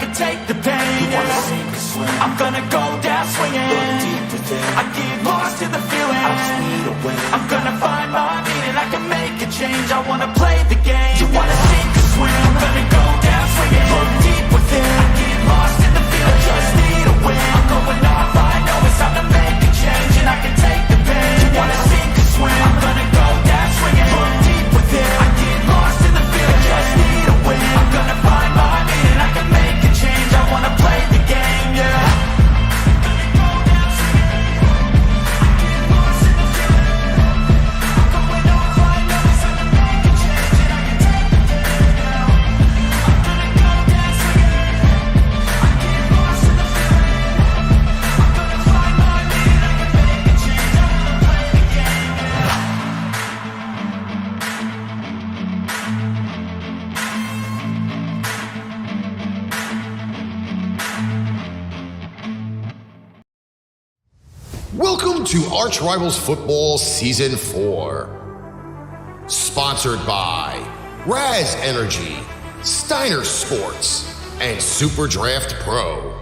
can take the pain. I'm gonna go down swinging. I get lost in the feeling. I'm gonna find my meaning. I can make a change. I wanna play the game. You wanna sink or swim? I'm gonna go down swinging. Look deep within. I get lost in the feeling. I just need a win. I'm going off. I know it's time to make a change, and I can take the pain. You wanna sink or swim? I'm gonna go down swinging. Look deep within. I get lost in the feeling. I just need a win. I'm gonna find my meaning. I can make a change. I wanna play the game. Yeah. Welcome to ArchRivals Football Season 4. Sponsored by Raz Energy, Steiner Sports, and Super Draft Pro.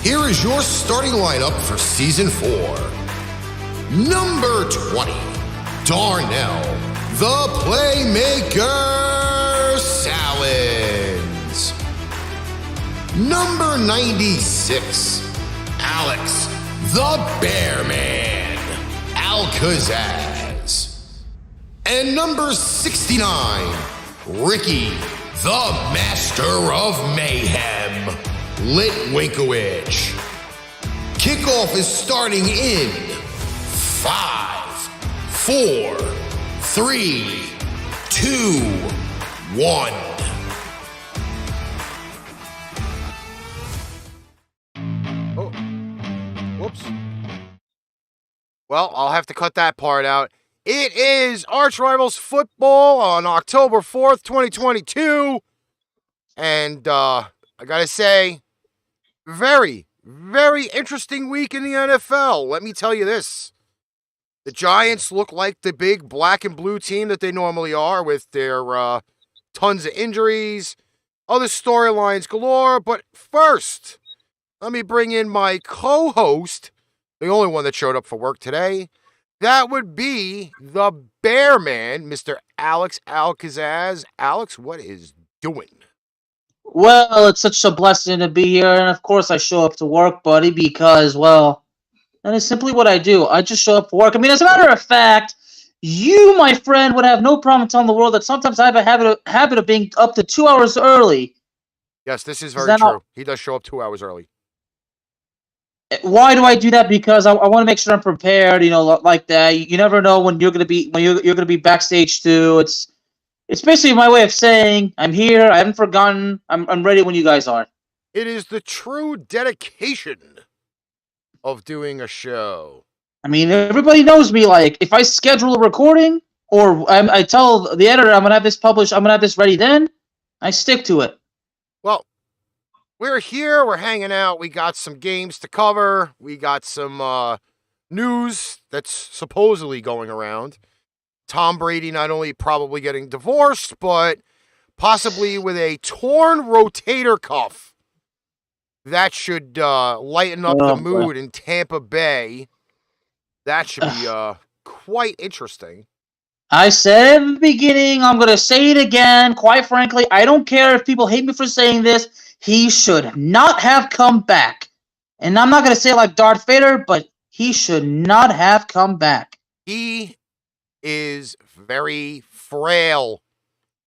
Here is your starting lineup for Season 4. Number 20, Darnell, the Playmaker, Sallins. Number 96, Alex, the Bear Man, Kazzaz. And number 69, Ricky, the Master of Mayhem, Litwinkowich. Kickoff is starting in 5, 4, 3, 2, 1. Whoops. Well, I'll have to cut that part out. It is ArchRivals Football on October 4th, 2022. And I gotta say, very, very interesting week in the NFL. Let me tell you this. The Giants look like the big black and blue team that they normally are, with their tons of injuries, other storylines galore. But first, let me bring in my co-host, the only one that showed up for work today. That would be the Bear Man, Mr. Alex Kazzaz. Alex, what is doing? Well, it's such a blessing to be here, and of course I show up to work, buddy, because, well, that is simply what I do. I just show up for work. I mean, as a matter of fact, you, my friend, would have no problem telling the world that sometimes I have a habit of being up to 2 hours early. Yes, this is very true. He does show up 2 hours early. Why do I do that? Because I want to make sure I'm prepared, like that. You never know when you're gonna be backstage too. It's basically my way of saying I'm here. I haven't forgotten. I'm ready when you guys are. It is the true dedication of doing a show. I mean, everybody knows me. Like, if I schedule a recording or I tell the editor I'm gonna have this published, I'm gonna have this ready, then I stick to it. Well, we're here, we're hanging out, we got some games to cover, we got some news that's supposedly going around. Tom Brady not only probably getting divorced, but possibly with a torn rotator cuff. That should lighten up the mood in Tampa Bay. That should be quite interesting. I said in the beginning, I'm going to say it again. Quite frankly, I don't care if people hate me for saying this. He should not have come back. And I'm not going to say it like Darth Vader, but he should not have come back. He is very frail.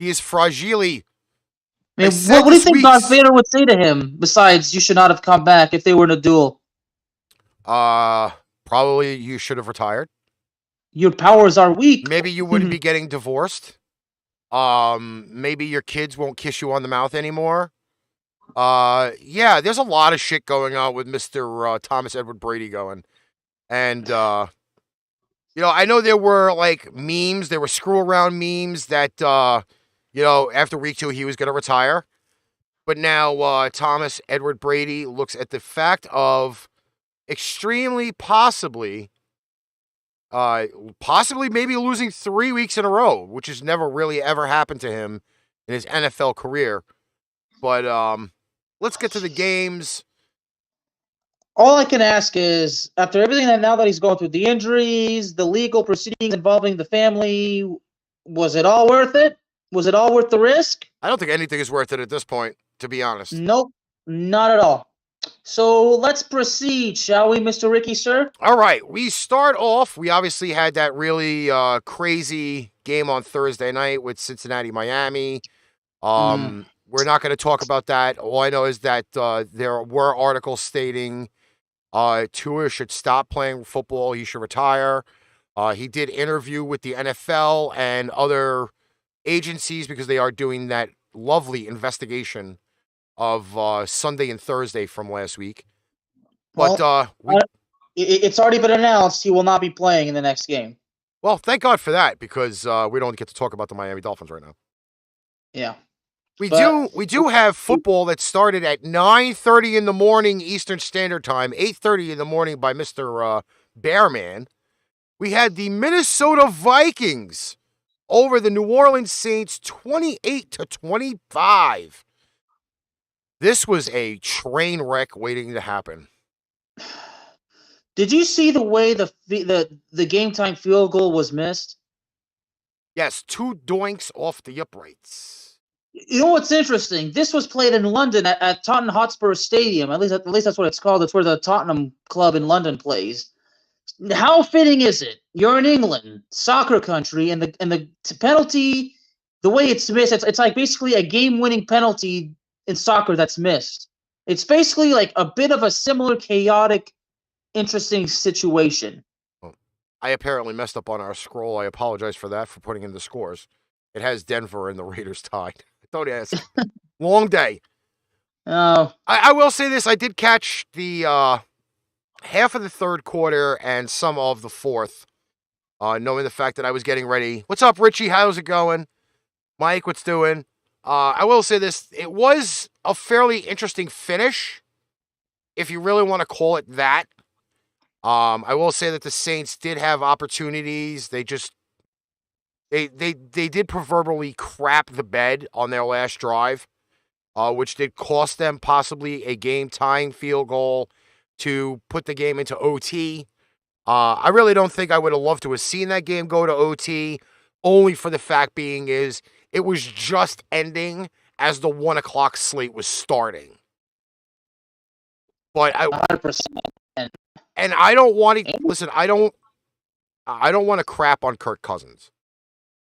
He is fragile. I mean, what do you think Darth Vader would say to him besides you should not have come back if they were in a duel? Probably you should have retired. Your powers are weak. Maybe you wouldn't be getting divorced. Maybe your kids won't kiss you on the mouth anymore. Yeah, there's a lot of shit going on with Mr. Thomas Edward Brady going. And, I know there were, like, memes. There were screw-around memes that, after week 2 he was going to retire. But now Thomas Edward Brady looks at the fact of extremely possibly maybe losing 3 weeks in a row, which has never really ever happened to him in his NFL career. But let's get to the games. All I can ask is, after everything that now that he's going through, the injuries, the legal proceedings involving the family, was it all worth it? Was it all worth the risk? I don't think anything is worth it at this point, to be honest. Nope, not at all. So let's proceed, shall we, Mr. Ricky, sir? All right, we start off. We obviously had that really crazy game on Thursday night with Cincinnati, Miami. We're not going to talk about that. All I know is that there were articles stating Tua should stop playing football. He should retire. He did interview with the NFL and other agencies because they are doing that lovely investigation of Sunday and Thursday from last week. But it's already been announced he will not be playing in the next game. Well, thank God for that, because we don't get to talk about the Miami Dolphins right now. Yeah. We do have football that started at 9:30 in the morning Eastern Standard Time, 8:30 in the morning by Mr. Bearman. We had the Minnesota Vikings over the New Orleans Saints 28-25. This was a train wreck waiting to happen. Did you see the way the game time field goal was missed? Yes, 2 doinks off the uprights. You know what's interesting? This was played in London at Tottenham Hotspur Stadium. At least that's what it's called. That's where the Tottenham club in London plays. How fitting is it? You're in England, soccer country, and the penalty, the way it's missed, it's like basically a game-winning penalty in soccer that's missed. It's basically like a bit of a similar chaotic, interesting situation. Well, I apparently messed up on our scroll. I apologize for that, for putting in the scores. It has Denver and the Raiders tied. Don't ask. Long day. Oh. I will say this. I did catch the half of the third quarter and some of the fourth, knowing the fact that I was getting ready. What's up, Richie? How's it going? Mike, what's doing? I will say this. It was a fairly interesting finish, if you really want to call it that. I will say that the Saints did have opportunities. They did proverbially crap the bed on their last drive, which did cost them possibly a game-tying field goal to put the game into OT. I really don't think I would have loved to have seen that game go to OT, only for the fact being is it was just ending as the 1 o'clock slate was starting. But 100%. And I don't want to listen. I don't want to crap on Kirk Cousins,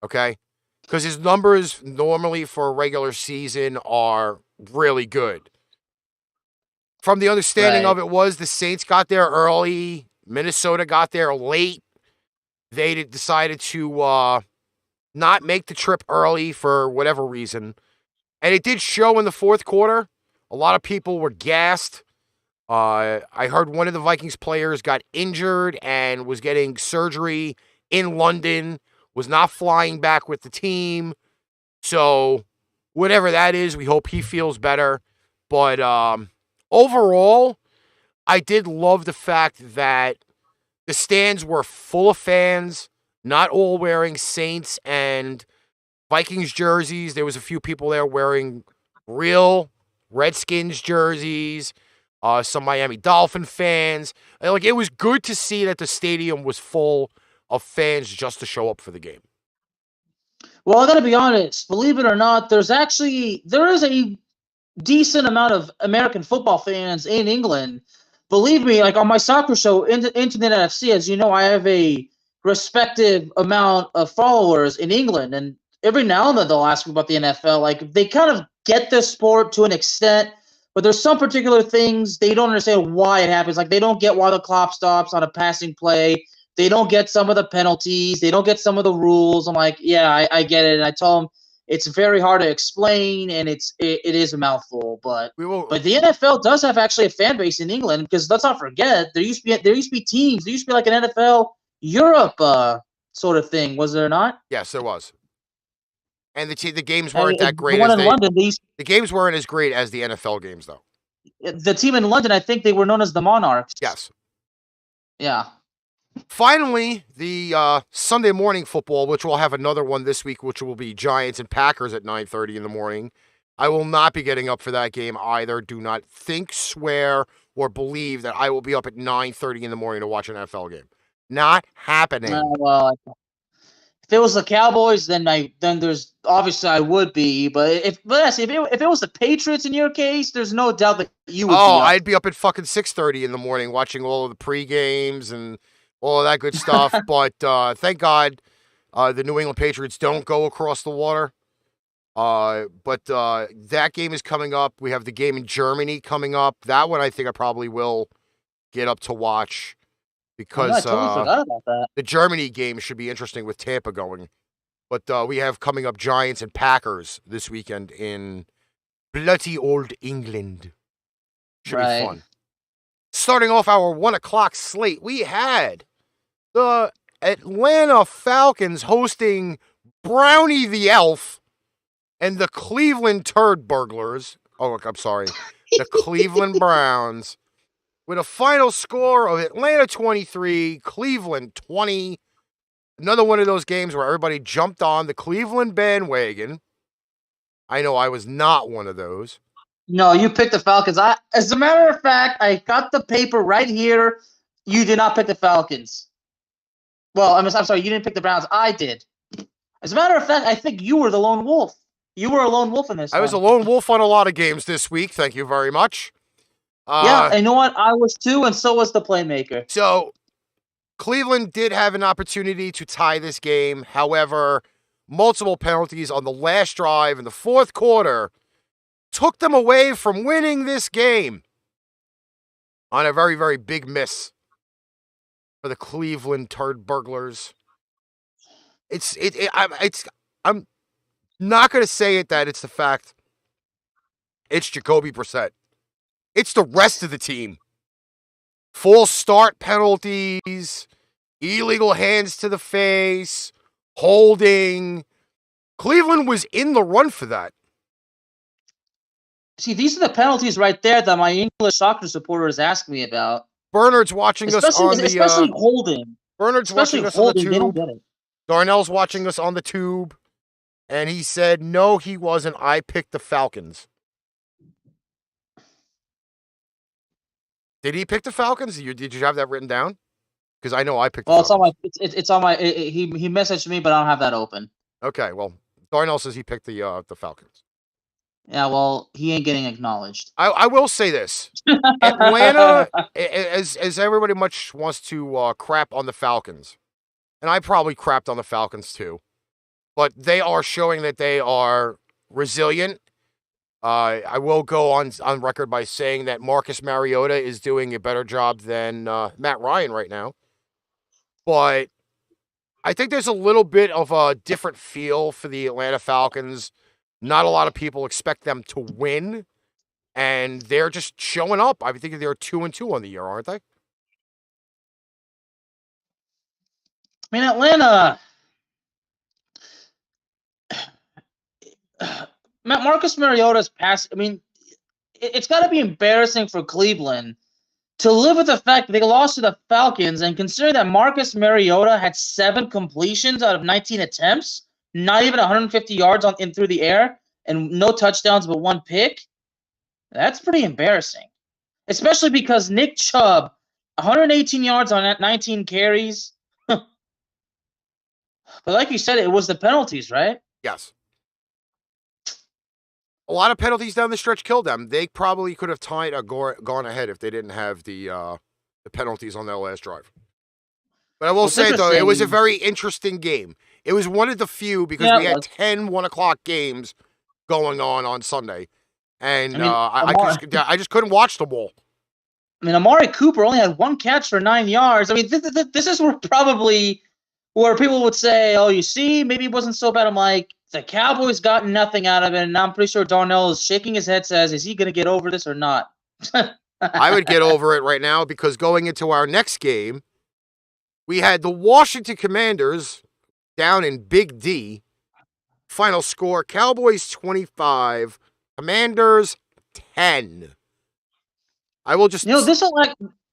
okay? Because his numbers normally for a regular season are really good. From the understanding of it was the Saints got there early, Minnesota got there late. They decided to not make the trip early for whatever reason, and it did show in the fourth quarter. A lot of people were gassed. I heard one of the Vikings players got injured and was getting surgery in London, was not flying back with the team. So whatever that is, we hope he feels better. But overall, I did love the fact that the stands were full of fans, not all wearing Saints and Vikings jerseys. There was a few people there wearing real Redskins jerseys. Some Miami Dolphin fans. Like, it was good to see that the stadium was full of fans just to show up for the game. Well, I got to be honest. Believe it or not, there is a decent amount of American football fans in England. Believe me, like on my soccer show, Internet FC, as you know, I have a respective amount of followers in England, and every now and then they'll ask me about the NFL. Like, they kind of get the sport to an extent, but there's some particular things they don't understand why it happens. Like, they don't get why the clock stops on a passing play. They don't get some of the penalties. They don't get some of the rules. I'm like, yeah, I get it. And I tell them it's very hard to explain, and it is a mouthful. But the NFL does have actually a fan base in England, because let's not forget there used to be teams. There used to be like an NFL Europe sort of thing, was there not? Yes, there was. And the games weren't that great. The games weren't as great as the NFL games, though. The team in London, I think they were known as the Monarchs. Yes. Yeah. Finally, the Sunday morning football, which we'll have another one this week, which will be Giants and Packers at 9:30 in the morning. I will not be getting up for that game either. Do not think, swear, or believe that I will be up at 9:30 in the morning to watch an NFL game. Not happening. Well, if it was the Cowboys, then there's obviously I would be. But if it was the Patriots in your case, there's no doubt that you would. Oh, I'd be up at fucking 6:30 in the morning watching all of the pre-games and all of that good stuff. But thank God the New England Patriots don't go across the water. But that game is coming up. We have the game in Germany coming up. That one I think I probably will get up to watch because I totally forgot about that. The Germany game should be interesting with Tampa going. But we have coming up Giants and Packers this weekend in bloody old England. Should be fun. Starting off our 1 o'clock slate, we had the Atlanta Falcons hosting Brownie the Elf and the Cleveland Turd Burglars. Oh, I'm sorry. The Cleveland Browns. With a final score of Atlanta 23, Cleveland 20. Another one of those games where everybody jumped on the Cleveland bandwagon. I know I was not one of those. No, you picked the Falcons. As a matter of fact, I got the paper right here. You did not pick the Falcons. Well, I'm sorry, you didn't pick the Browns. I did. As a matter of fact, I think you were the lone wolf. You were a lone wolf in this. I was a lone wolf on a lot of games this week. Thank you very much. Yeah, you know what? I was too, and so was the Playmaker. So, Cleveland did have an opportunity to tie this game. However, multiple penalties on the last drive in the fourth quarter took them away from winning this game on a very, very big miss for the Cleveland Turd Burglars. I'm not going to say it that it's the fact it's Jacoby Brissett. It's the rest of the team. False start penalties, illegal hands to the face, holding. Cleveland was in the run for that. See, these are the penalties right there that my English soccer supporters ask me about. Bernard's watching us on the... Especially holding. Bernard's watching us on the tube. Darnell's watching us on the tube. And he said, no, he wasn't. I picked the Falcons. Did he pick the Falcons? Did you have that written down? Because I know I picked. Well, it's on my. It's on my. He messaged me, but I don't have that open. Okay, well, Darnell says he picked the Falcons. Yeah, well, he ain't getting acknowledged. I will say this: Atlanta, as everybody much wants to crap on the Falcons, and I probably crapped on the Falcons too, but they are showing that they are resilient. I will go on record by saying that Marcus Mariota is doing a better job than Matt Ryan right now. But I think there's a little bit of a different feel for the Atlanta Falcons. Not a lot of people expect them to win, and they're just showing up. I think they're 2-2 on the year, aren't they? I mean, Atlanta... Marcus Mariota's pass. I mean, it's got to be embarrassing for Cleveland to live with the fact that they lost to the Falcons, and considering that Marcus Mariota had 7 completions out of 19 attempts, not even 150 yards in through the air, and no touchdowns but 1 pick. That's pretty embarrassing, especially because Nick Chubb, 118 yards on 19 carries. But like you said, it was the penalties, right? Yes. A lot of penalties down the stretch killed them. They probably could have tied or gone ahead if they didn't have the penalties on their last drive. But I will say, though, it was a very interesting game. It was one of the few because we had 10 1 o'clock games going on Sunday. And I just couldn't watch them all. I mean, Amari Cooper only had 1 catch for 9 yards. I mean, this is where people would say, oh, you see, maybe it wasn't so bad. I'm like, the Cowboys got nothing out of it, and I'm pretty sure Darnell is shaking his head, says, is he going to get over this or not? I would get over it right now because going into our next game, we had the Washington Commanders down in Big D. Final score, Cowboys 25, Commanders 10. I will just...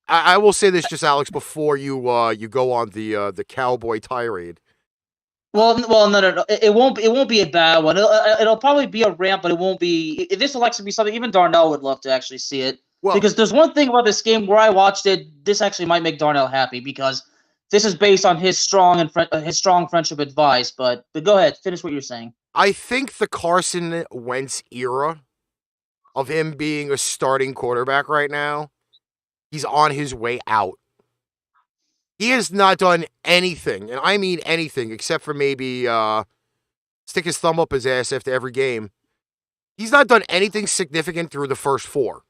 I will say this just, Alex, before you go on the Cowboy tirade. Well, no. It won't. It won't be a bad one. It'll probably be a ramp, but it won't be. This will actually be something. Even Darnell would love to actually see it. Well, Because there's one thing about this game where I watched it. This actually might make Darnell happy because this is based on his strong friendship advice. But go ahead, finish what you're saying. I think the Carson Wentz era of him being a starting quarterback right now, he's on his way out. He has not done anything, and I mean anything, except for maybe stick his thumb up his ass after every game. He's not done anything significant through the first 4.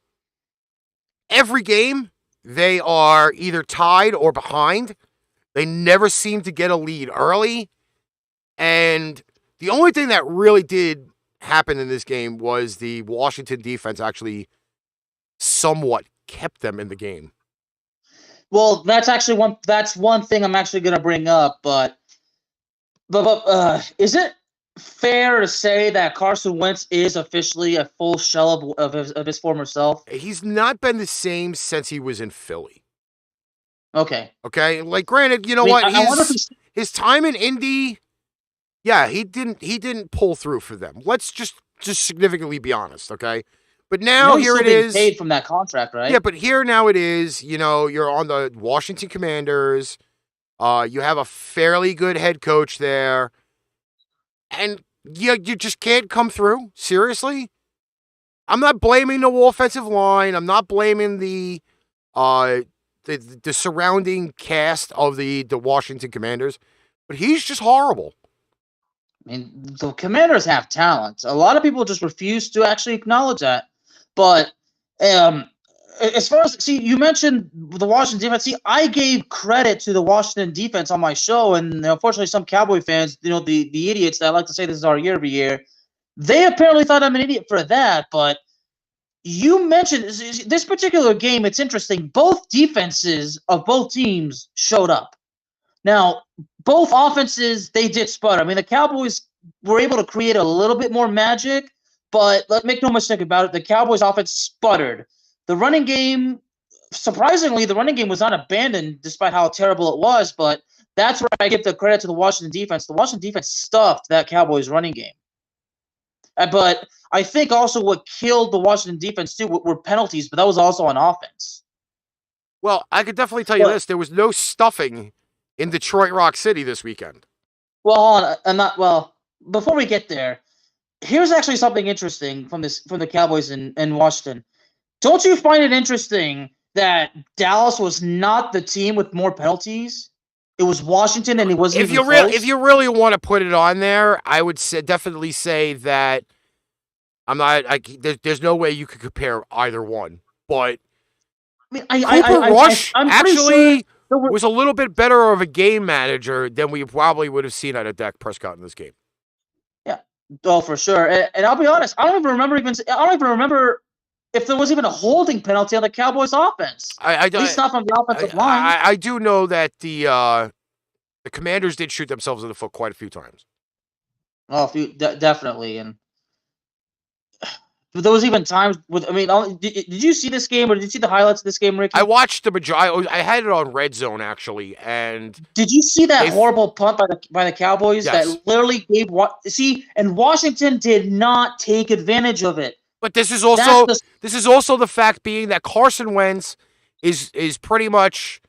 Every game, they are either tied or behind. They never seem to get a lead early. And the only thing that really did happen in this game was the Washington defense actually somewhat kept them in the game. Well, that's one thing I'm actually going to bring up, but is it fair to say that Carson Wentz is officially a full shell of his former self? He's not been the same since he was in Philly. Okay. Okay? Like, granted, you know what? His time in Indy, yeah, he didn't pull through for them. Let's just significantly be honest, okay? But now here it is. Paid from that contract, right? Yeah, but here now it is. You know, you're on the Washington Commanders. You have a fairly good head coach there, and you just can't come through. Seriously, I'm not blaming the offensive line. I'm not blaming the surrounding cast of the Washington Commanders, but he's just horrible. I mean, the Commanders have talent. A lot of people just refuse to actually acknowledge that. But as far as you mentioned the Washington defense. I gave credit to the Washington defense on my show, and unfortunately, some Cowboy fans, the idiots that like to say this is our year every year, they apparently thought I'm an idiot for that. But you mentioned this particular game. It's interesting. Both defenses of both teams showed up. Now, both offenses, they did sputter. I mean, the Cowboys were able to create a little bit more magic, but let's make no mistake about it, the Cowboys' offense sputtered. The running game, surprisingly, was not abandoned despite how terrible it was, but that's where I give the credit to the Washington defense. The Washington defense stuffed that Cowboys' running game. But I think also what killed the Washington defense, too, were penalties, but that was also on offense. Well, I could definitely tell you this. There was no stuffing in Detroit Rock City this weekend. Well, hold on. Before we get there, here's actually something interesting from the Cowboys in Washington. Don't you find it interesting that Dallas was not the team with more penalties? It was Washington, and it wasn't even close? If you really want to put it on there, I would definitely say that there's no way you could compare either one. But Cooper Rush actually was a little bit better of a game manager than we probably would have seen out of Dak Prescott in this game. Yeah, oh, for sure. And I'll be honest, I don't even remember if there was even a holding penalty on the Cowboys' offense. At least not from the offensive line. I do know that the Commanders did shoot themselves in the foot quite a few times. Oh, definitely. And there was even times did you see this game, or did you see the highlights of this game, Ricky? I watched the majority. I had it on Red Zone, actually. And did you see that horrible punt by the Cowboys that literally gave and Washington did not take advantage of it. But this is also the fact being that Carson Wentz is pretty much,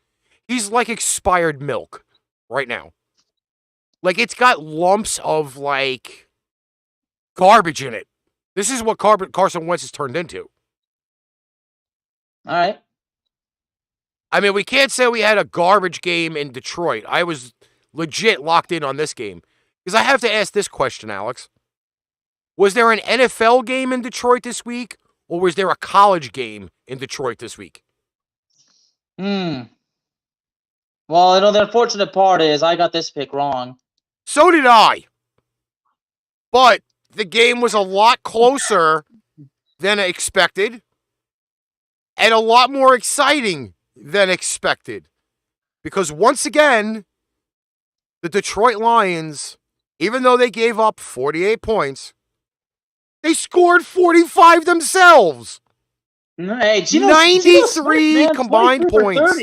he's like expired milk right now. Like, it's got lumps of like garbage in it. This is what Carson Wentz has turned into. All right. I mean, we can't say we had a garbage game in Detroit. I was legit locked in on this game. Because I have to ask this question, Alex. Was there an NFL game in Detroit this week, or was there a college game in Detroit this week? Well, the unfortunate part is I got this pick wrong. So did I. But the game was a lot closer than expected and a lot more exciting than expected. Because once again, the Detroit Lions, even though they gave up 48 points, they scored 45 themselves. Hey, 93 combined points.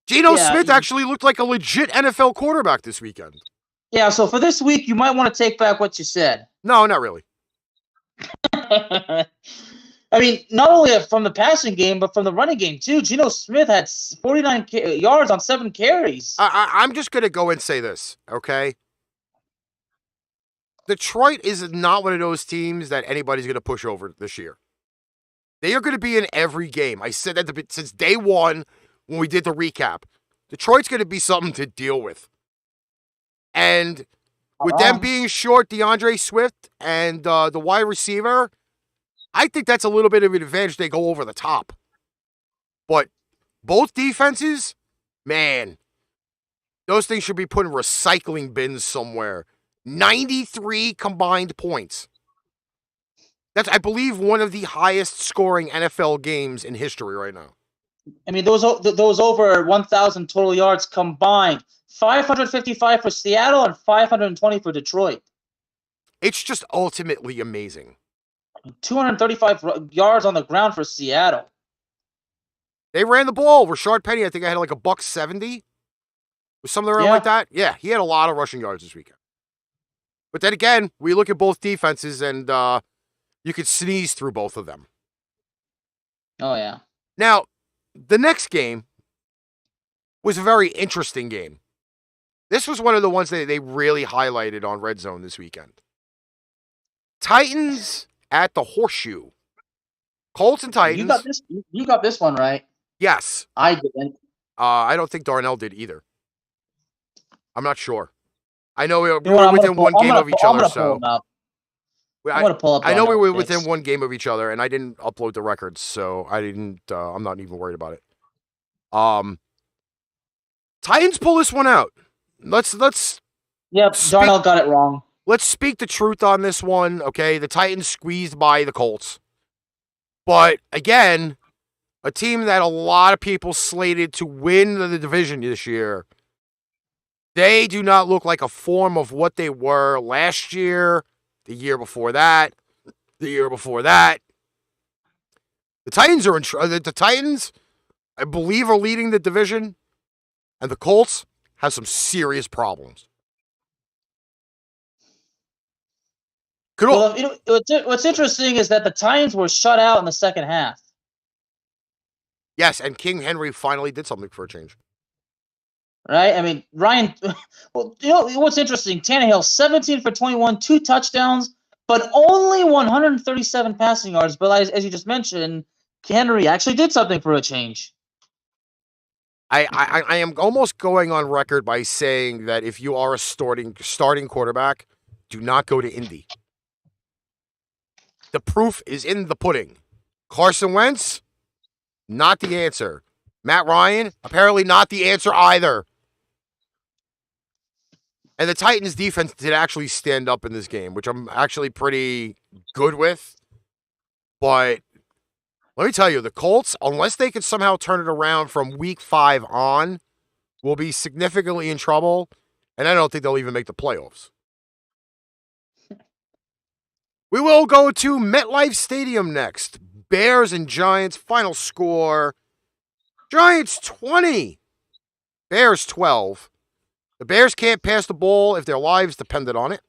Geno Yeah, Smith actually looked like a legit NFL quarterback this weekend. Yeah, so for this week, you might want to take back what you said. No, not really. I mean, not only from the passing game, but from the running game, too. Geno Smith had 49 yards on 7 carries. I'm just going to go and say this, okay? Detroit is not one of those teams that anybody's going to push over this year. They are going to be in every game. I said that since day one when we did the recap. Detroit's going to be something to deal with. And with them being short DeAndre Swift and the wide receiver, I think that's a little bit of an advantage. They go over the top. But both defenses, man, those things should be put in recycling bins somewhere. 93 combined points. That's, I believe, one of the highest scoring NFL games in history right now. I mean, those over 1,000 total yards combined. 555 for Seattle and 520 for Detroit. It's just ultimately amazing. 235 yards on the ground for Seattle. They ran the ball. Rashard Penny, I think I had like $170. Was something around like that? Yeah, he had a lot of rushing yards this weekend. But then again, we look at both defenses and you could sneeze through both of them. Oh, yeah. Now, the next game was a very interesting game. This was one of the ones that they really highlighted on Red Zone this weekend. Titans at the Horseshoe. Colts and Titans. You got this one right. Yes. I didn't. I don't think Darnell did either. I'm not sure. I know we were within one game of each other, so. I'm going to pull up. I know we were within one game of each other, and I didn't upload the records, so I didn't. I'm not even worried about it. Titans pull this one out. Let's. Yep, Darnell got it wrong. Let's speak the truth on this one, okay? The Titans squeezed by the Colts. But, again, a team that a lot of people slated to win the division this year, they do not look like a form of what they were last year, the year before that, the year before that. The Titans are the Titans, I believe, are leading the division, and the Colts have some serious problems. Well, what's interesting is that the Titans were shut out in the second half. Yes, and King Henry finally did something for a change. Right? I mean, Ryan, well, you know what's interesting? Tannehill, 17 for 21, 2 touchdowns, but only 137 passing yards. But as you just mentioned, Henry actually did something for a change. I am almost going on record by saying that if you are a starting quarterback, do not go to Indy. The proof is in the pudding. Carson Wentz, not the answer. Matt Ryan, apparently not the answer either. And the Titans defense did actually stand up in this game, which I'm actually pretty good with. But let me tell you, the Colts, unless they can somehow turn it around from week 5 on, will be significantly in trouble. And I don't think they'll even make the playoffs. We will go to MetLife Stadium next. Bears and Giants, final score. Giants 20. Bears 12. The Bears can't pass the ball if their lives depended on it.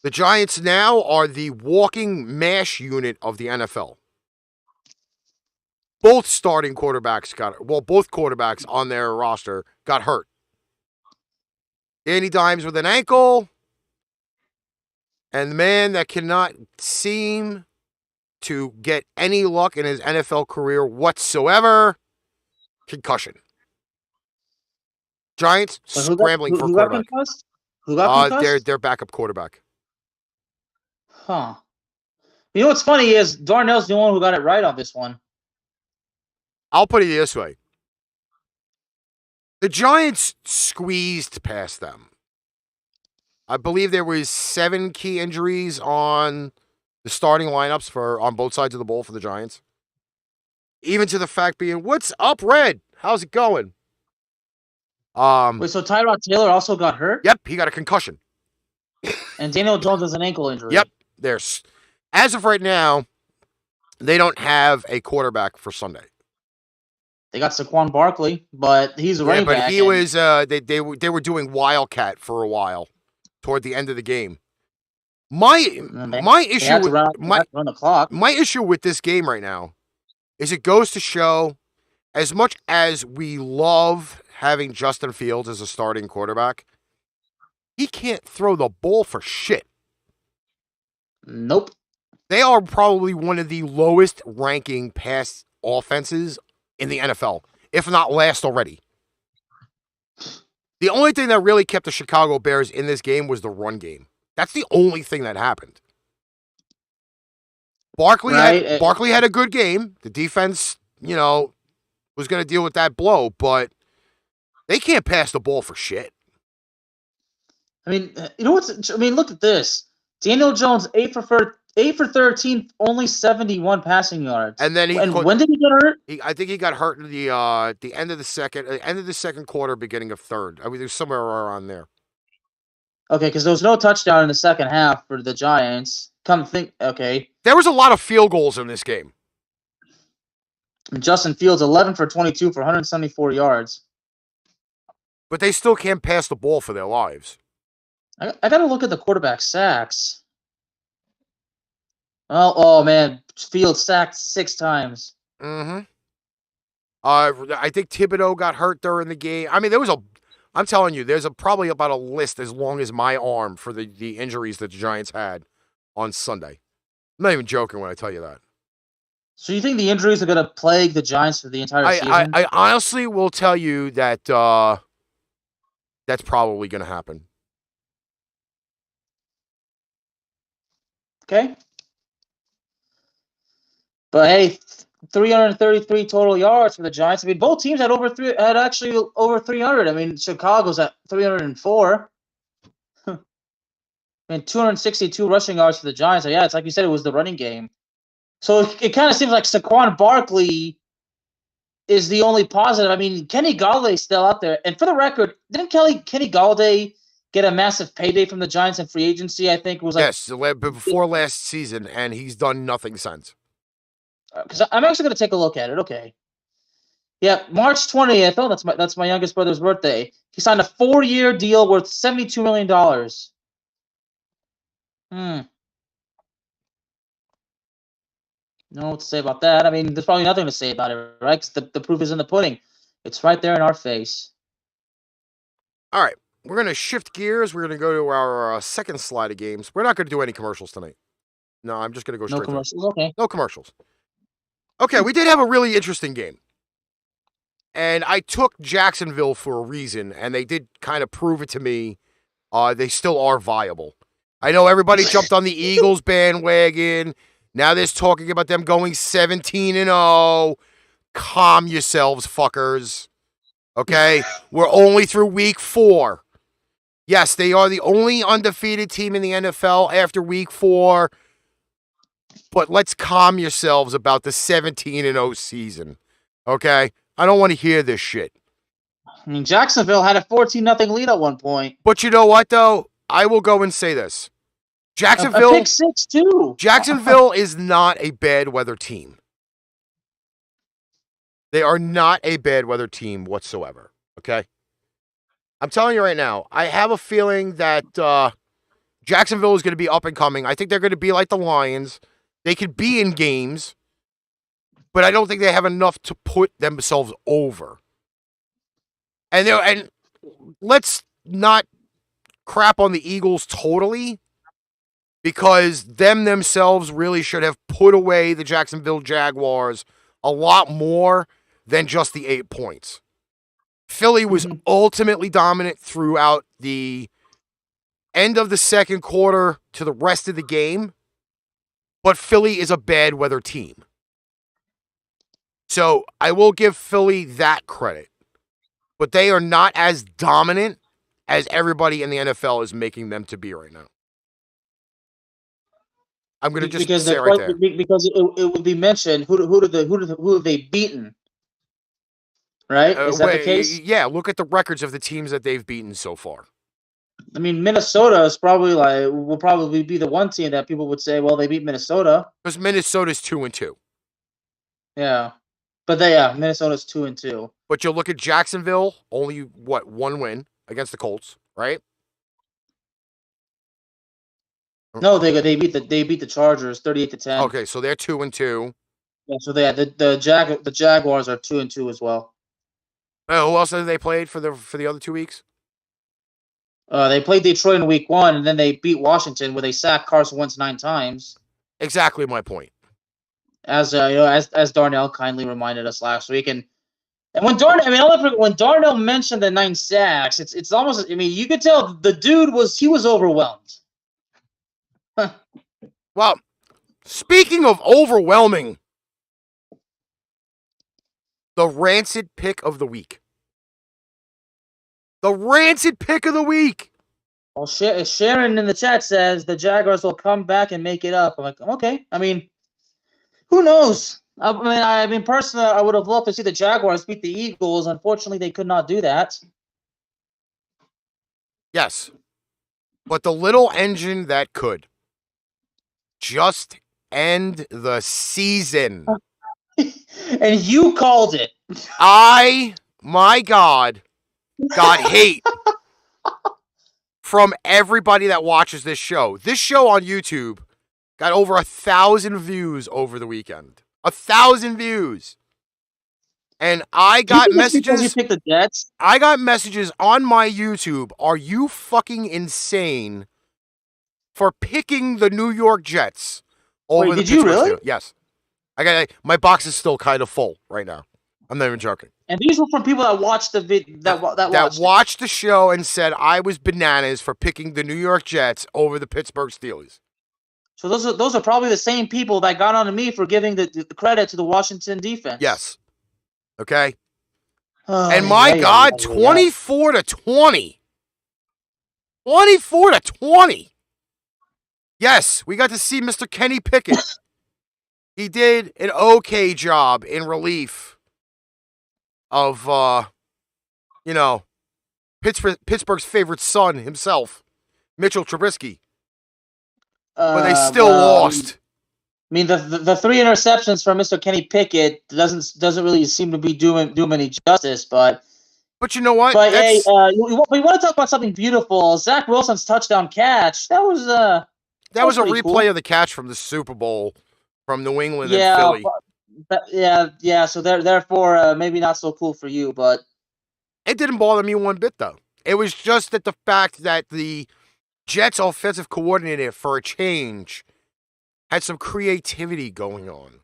The Giants now are the walking mash unit of the NFL. Both starting quarterbacks both quarterbacks on their roster got hurt. Danny Dimes with an ankle. And the man that cannot seem to get any luck in his NFL career whatsoever, concussion. Giants scrambling for quarterback. Who got concussed? Their backup quarterback. Huh. You know what's funny is Darnell's the one who got it right on this one. I'll put it this way. The Giants squeezed past them. I believe there was 7 key injuries on the starting lineups on both sides of the ball for the Giants. Even to the fact being, what's up, Red? How's it going? Wait, so Tyrod Taylor also got hurt? Yep, he got a concussion. And Daniel Jones has an ankle injury. Yep. As of right now, they don't have a quarterback for Sunday. They got Saquon Barkley, but he's a running but back. he was they were doing Wildcat for a while toward the end of the game. My issue with run the clock. My issue with this game right now is it goes to show, as much as we love having Justin Fields as a starting quarterback, he can't throw the ball for shit. Nope. They are probably one of the lowest ranking pass offenses in the NFL, if not last already. The only thing that really kept the Chicago Bears in this game was the run game. That's the only thing that happened. Barkley had a good game. The defense, was going to deal with that blow, but they can't pass the ball for shit. I mean, look at this. Daniel Jones, 8 for 13, only 71 passing yards. And then when did he get hurt? I think he got hurt in the end of the second quarter, beginning of third. I mean, there's somewhere around there. Okay, because there was no touchdown in the second half for the Giants. Okay. There was a lot of field goals in this game. And Justin Fields, 11 for 22 for 174 yards. But they still can't pass the ball for their lives. I got to look at the quarterback sacks. Oh man, Fields sacked 6 times. Mm-hmm. I think Thibodeau got hurt during the game. I mean, I'm telling you, there's probably about a list as long as my arm for the injuries that the Giants had on Sunday. I'm not even joking when I tell you that. So you think the injuries are going to plague the Giants for the entire season? I honestly will tell you that that's probably going to happen. Okay. But hey, 333 total yards for the Giants. I mean, both teams had actually over 300. I mean, Chicago's at 304. I mean, 262 rushing yards for the Giants. So yeah, it's like you said, it was the running game. So it kind of seems like Saquon Barkley is the only positive. I mean, Kenny Galladay's still out there. And for the record, didn't Kenny Galladay get a massive payday from the Giants in free agency? I think it was before last season, and he's done nothing since. Because I'm actually going to take a look at it. Okay. Yeah, March 20th. Oh, that's my youngest brother's birthday. He signed a 4-year deal worth $72 million. No what to say about that. I mean, there's probably nothing to say about it, right? Because the proof is in the pudding. It's right there in our face. All right. We're going to shift gears. We're going to go to our second slide of games. We're not going to do any commercials tonight. No, I'm just going to go straight. No commercials? Okay. No commercials. Okay, we did have a really interesting game. And I took Jacksonville for a reason, and they did kind of prove it to me. They still are viable. I know everybody jumped on the Eagles bandwagon. Now there's talking about them going 17-0. Calm yourselves, fuckers. Okay? We're only through week 4. Yes, they are the only undefeated team in the NFL after week 4. But let's calm yourselves about the 17-0 season. Okay? I don't want to hear this shit. I mean, Jacksonville had a 14-0 lead at one point. But you know what, though? I will go and say this. Jacksonville, a pick 6 too. Jacksonville is not a bad weather team. They are not a bad weather team whatsoever. Okay? I'm telling you right now, I have a feeling that Jacksonville is going to be up and coming. I think they're going to be like the Lions. They could be in games, but I don't think they have enough to put themselves over. And let's not crap on the Eagles totally, because themselves really should have put away the Jacksonville Jaguars a lot more than just the 8 points. Philly was ultimately dominant throughout the end of the second quarter to the rest of the game, but Philly is a bad weather team. So I will give Philly that credit, but they are not as dominant as everybody in the NFL is making them to be right now. I'm going to just say it right there. Because it would be mentioned who have they beaten? Right? Is that the case? Yeah, look at the records of the teams that they've beaten so far. I mean, Minnesota is will probably be the one team that people would say, well, they beat Minnesota. Because Minnesota's 2-2. Yeah. But yeah, Minnesota's 2-2. But you'll look at Jacksonville, only one win against the Colts, right? No, they beat the Chargers 38-10. Okay, so they're 2-2. Yeah, so the Jaguars are 2-2 as well. Who else have they played for the other 2 weeks? They played Detroit in week 1, and then they beat Washington, where they sacked Carson Wentz 9 times. Exactly my point. As as Darnell kindly reminded us last week, and when Darnell mentioned the 9 sacks, it's almost, I mean, you could tell the dude was overwhelmed. Well, speaking of overwhelming, the rancid pick of the week. The rancid pick of the week. Well, Sharon in the chat says the Jaguars will come back and make it up. I'm like, okay. I mean, who knows? I mean, personally, I would have loved to see the Jaguars beat the Eagles. Unfortunately, they could not do that. Yes. But the little engine that could just end the season. And you called it. My God, got hate from everybody that watches this show. This show on YouTube got over 1,000 views over the weekend. 1,000 views. And I got messages. You picked the Jets? I got messages on my YouTube. Are you fucking insane for picking the New York Jets over the did you really? Steelers? Yes. My box is still kind of full right now. I'm not even joking. And these were from people that watched the that watched the show and said I was bananas for picking the New York Jets over the Pittsburgh Steelers. So those are probably the same people that got on to me for giving the credit to the Washington defense. Yes. Okay. And my God, 24-20. 24-20. Yes, we got to see Mr. Kenny Pickett. He did an okay job in relief of, Pittsburgh's favorite son himself, Mitchell Trubisky. But they still lost. I mean, the 3 interceptions from Mr. Kenny Pickett doesn't really seem to be doing any justice, but you know what? But hey, we want to talk about something beautiful. Zach Wilson's touchdown catch. That was a replay cool. of the catch from the Super Bowl from New England and Philly. Yeah. So therefore, maybe not so cool for you, but it didn't bother me one bit though. It was just that the fact that the Jets offensive coordinator, for a change, had some creativity going on.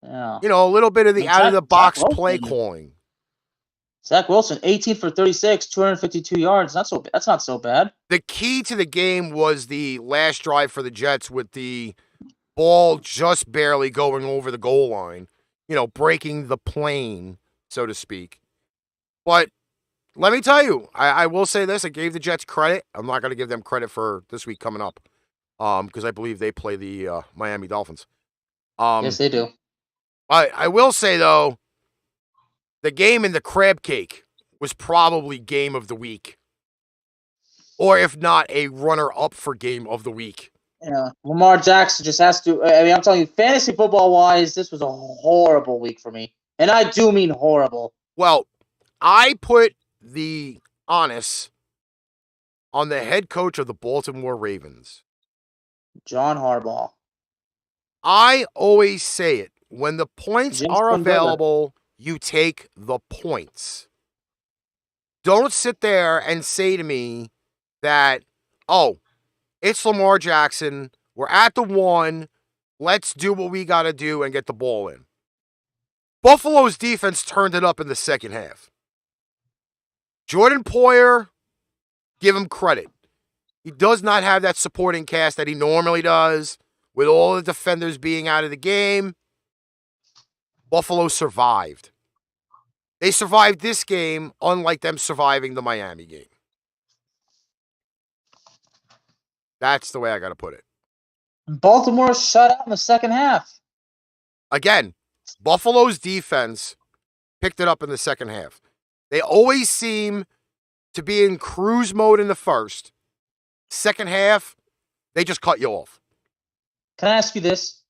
Yeah. A little bit of the out-of-the-box play calling. Zach Wilson, 18 for 36, 252 yards. That's not so bad. The key to the game was the last drive for the Jets with the ball just barely going over the goal line, breaking the plane, so to speak. But let me tell you, I will say this. I gave the Jets credit. I'm not going to give them credit for this week coming up because I believe they play the Miami Dolphins. Yes, they do. I will say, though, the game in the crab cake was probably game of the week. Or if not, a runner-up for game of the week. Yeah, Lamar Jackson just has to. I mean, I'm telling you, fantasy football-wise, this was a horrible week for me. And I do mean horrible. Well, I put the onus on the head coach of the Baltimore Ravens. John Harbaugh. I always say it. When the points are available, you take the points. Don't sit there and say to me that, it's Lamar Jackson. We're at the 1. Let's do what we got to do and get the ball in. Buffalo's defense turned it up in the second half. Jordan Poyer, give him credit. He does not have that supporting cast that he normally does. With all the defenders being out of the game, Buffalo survived. They survived this game, unlike them surviving the Miami game. That's the way I got to put it. Baltimore shut out in the second half. Again, Buffalo's defense picked it up in the second half. They always seem to be in cruise mode in the first. Second half, they just cut you off. Can I ask you this?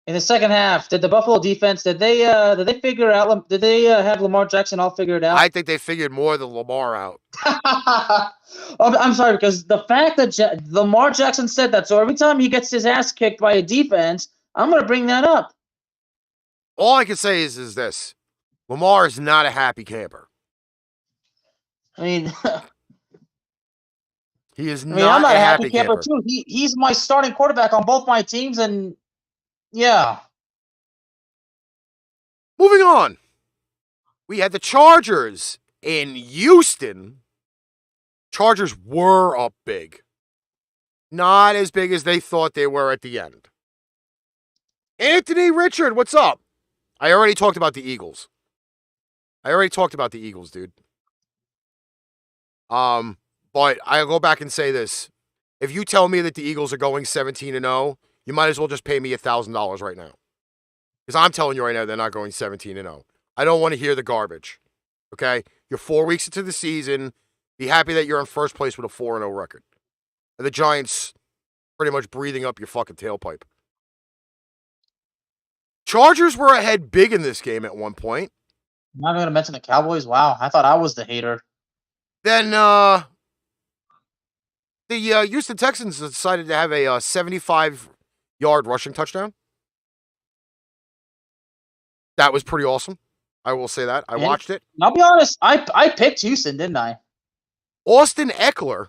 In the second half, did the Buffalo defense did they figure out? Did they have Lamar Jackson all figured out? I think they figured more than Lamar out. I'm sorry, because the fact that Lamar Jackson said that, so every time he gets his ass kicked by a defense, I'm going to bring that up. All I can say is this. Lamar is not a happy camper. I mean, he is I'm not a a happy camper. too. He's my starting quarterback on both my teams, and yeah. Moving on. We had the Chargers in Houston. Chargers were up big. Not as big as they thought they were at the end. Anthony Richard, what's up? I already talked about the Eagles. Dude. But I'll go back and say this. If you tell me that the Eagles are going 17-0, you might as well just pay me $1,000 right now. Because I'm telling you right now, they're not going 17-0. I don't want to hear the garbage. Okay? You're 4 weeks into the season. Be happy that you're in first place with a 4-0 record. And the Giants pretty much breathing up your fucking tailpipe. Chargers were ahead big in this game at one point. I'm not going to mention the Cowboys. Wow, I thought I was the hater. Then the Houston Texans decided to have a 75-yard rushing touchdown. That was pretty awesome. I will say that. I watched it. I'll be honest, I picked Houston, didn't I? Austin Eckler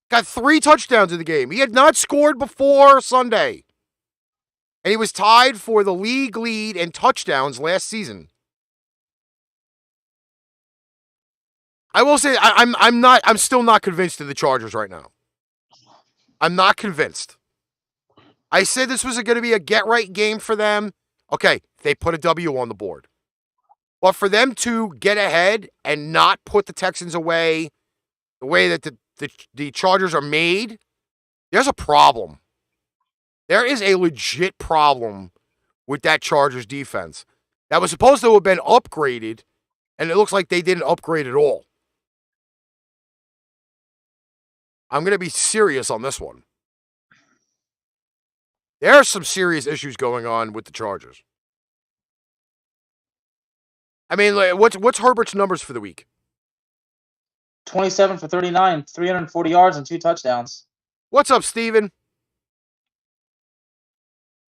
got 3 touchdowns in the game. He had not scored before Sunday. And he was tied for the league lead in touchdowns last season. I will say I'm still not convinced of the Chargers right now. I'm not convinced. I said this was going to be a get-right game for them. Okay, they put a W on the board. But for them to get ahead and not put the Texans away the way that the Chargers are made, there's a problem. There is a legit problem with that Chargers defense. That was supposed to have been upgraded, and it looks like they didn't upgrade at all. I'm going to be serious on this one. There are some serious issues going on with the Chargers. I mean, what's Herbert's numbers for the week? 27 for 39, 340 yards and 2 touchdowns. What's up, Steven?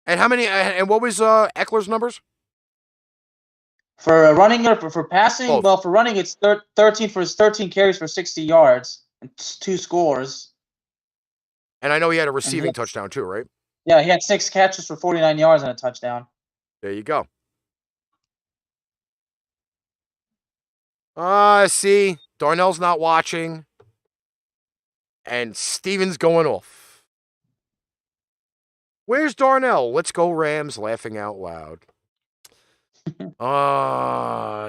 And how many? And what was Eckler's numbers? For running or for passing? Both. Well, for running, it's 13 carries for 60 yards and 2 scores. And I know he had a receiving touchdown too, right? Yeah, he had 6 catches for 49 yards and a touchdown. There you go. See, Darnell's not watching, and Steven's going off. Where's Darnell? Let's go Rams, laughing out loud.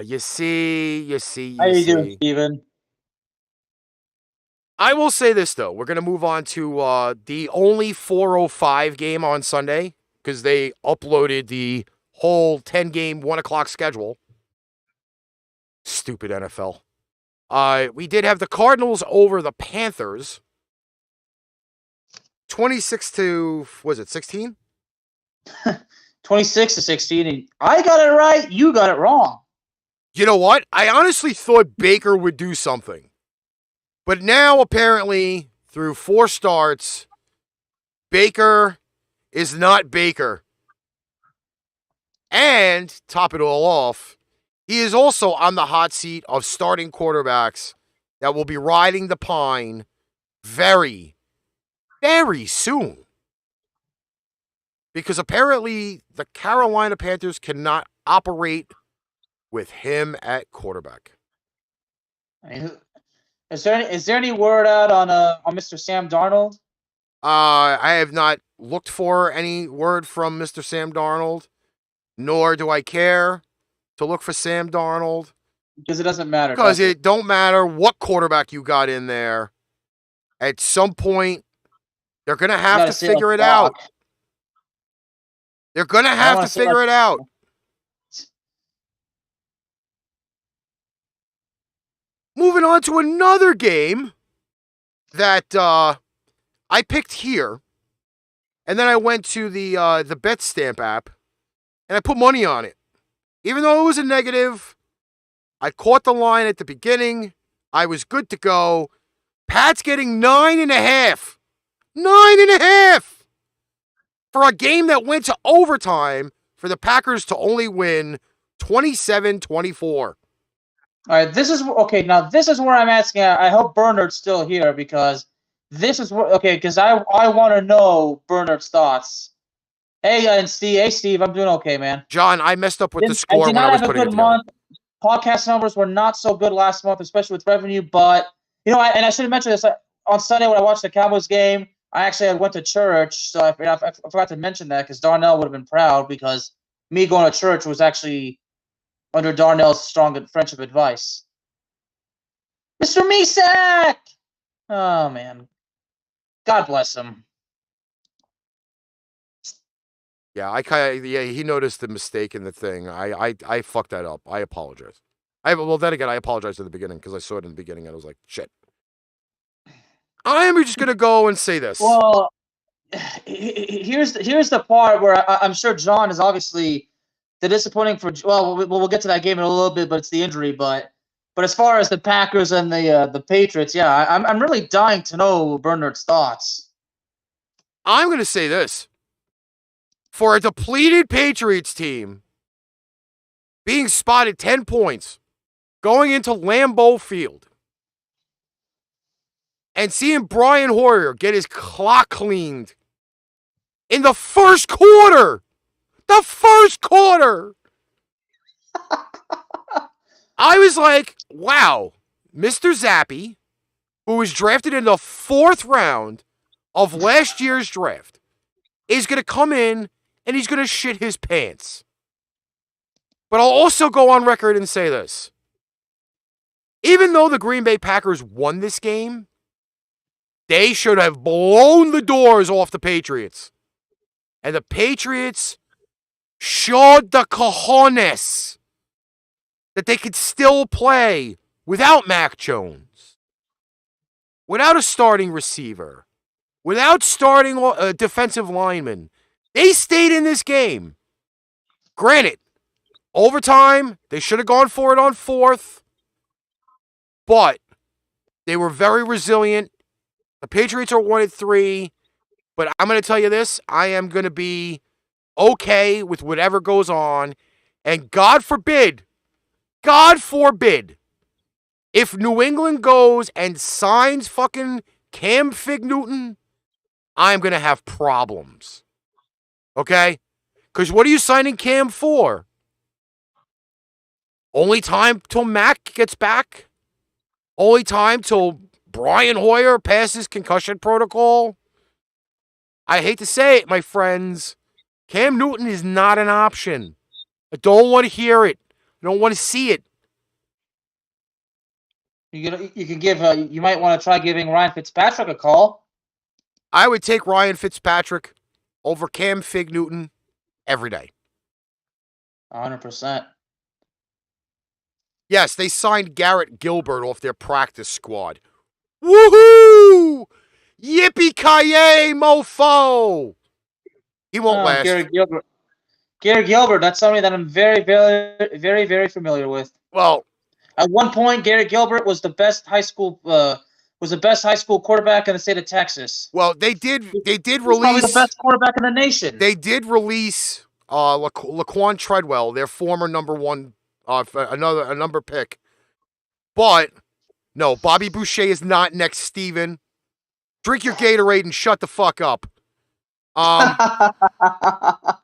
You see. How you doing, Steven? I will say this, though. We're going to move on to the only 4:05 game on Sunday because they uploaded the whole 10-game, 1 o'clock schedule. Stupid NFL. We did have the Cardinals over the Panthers. 26 to, was it 16? 26 to 16. And I got it right. You got it wrong. You know what? I honestly thought Baker would do something. But now, apparently, through 4 starts, Baker is not Baker. And, top it all off, he is also on the hot seat of starting quarterbacks that will be riding the pine very, very soon. Because apparently the Carolina Panthers cannot operate with him at quarterback. Is there any word out on Mr. Sam Darnold? I have not looked for any word from Mr. Sam Darnold, nor do I care to look for Sam Darnold. Because it doesn't matter. Because it don't matter what quarterback you got in there. At some point, they're going to have to figure it out. They're going to have to figure it out. Moving on to another game that I picked here. And then I went to the BetStamp app, and I put money on it. Even though it was a negative, I caught the line at the beginning. I was good to go. Pat's getting 9.5. 9.5! For a game that went to overtime for the Packers to only win 27-24. All right, this is okay. Now this is where I'm asking. I hope Bernard's still here because this is where because I want to know Bernard's thoughts. Hey, and Steve. Hey, Steve. I'm doing okay, man. John, I messed up with the score I did when not I was have a putting it good together. month. Podcast numbers were not so good last month, especially with revenue. But I should have mentioned this on Sunday when I watched the Cowboys game. I went to church, so I forgot to mention that because Darnell would have been proud because me going to church was actually under Darnell's strong friendship advice. Mr. Misak! Oh, man. God bless him. Yeah, he noticed the mistake in the thing. I fucked that up. I apologize. Then again, I apologized in the beginning because I saw it in the beginning and I was like, shit. I am just gonna go and say this. Well, here's the part where I'm sure John is obviously the disappointing for. Well, we'll get to that game in a little bit, but it's the injury. But as far as the Packers and the Patriots, yeah, I'm really dying to know Bernard's thoughts. I'm gonna say this. For a depleted Patriots team being spotted 10 points going into Lambeau Field and seeing Brian Hoyer get his clock cleaned in the first quarter. The first quarter. I was like, wow, Mr. Zappy, who was drafted in the 4th round of last year's draft, is going to come in and he's going to shit his pants. But I'll also go on record and say this. Even though the Green Bay Packers won this game, they should have blown the doors off the Patriots. And the Patriots showed the cojones that they could still play without Mac Jones, without a starting receiver, without starting a defensive lineman. They stayed in this game. Granted, overtime, they should have gone for it on 4th, but they were very resilient. The Patriots are 1-3, but I'm going to tell you this. I am going to be okay with whatever goes on, and God forbid, if New England goes and signs fucking Cam Fig Newton, I'm going to have problems. Okay? Because what are you signing Cam for? Only time till Mac gets back? Only time till Brian Hoyer passes concussion protocol? I hate to say it, my friends. Cam Newton is not an option. I don't want to hear it. I don't want to see it. You can give. You might want to try giving Ryan Fitzpatrick a call. I would take Ryan Fitzpatrick over Cam Fig Newton every day. 100%. Yes, they signed Garrett Gilbert off their practice squad. Woohoo! Yippee-ki-yay, mofo! He won't last. Garrett Gilbert, that's somebody that I'm very, very, very, very familiar with. Well, at one point, Garrett Gilbert was the best high school quarterback in the state of Texas. Well, they did release probably the best quarterback in the nation. They did release Laquan Treadwell, their former number 1, a number pick. But no, Bobby Boucher is not next, Steven. Drink your Gatorade and shut the fuck up.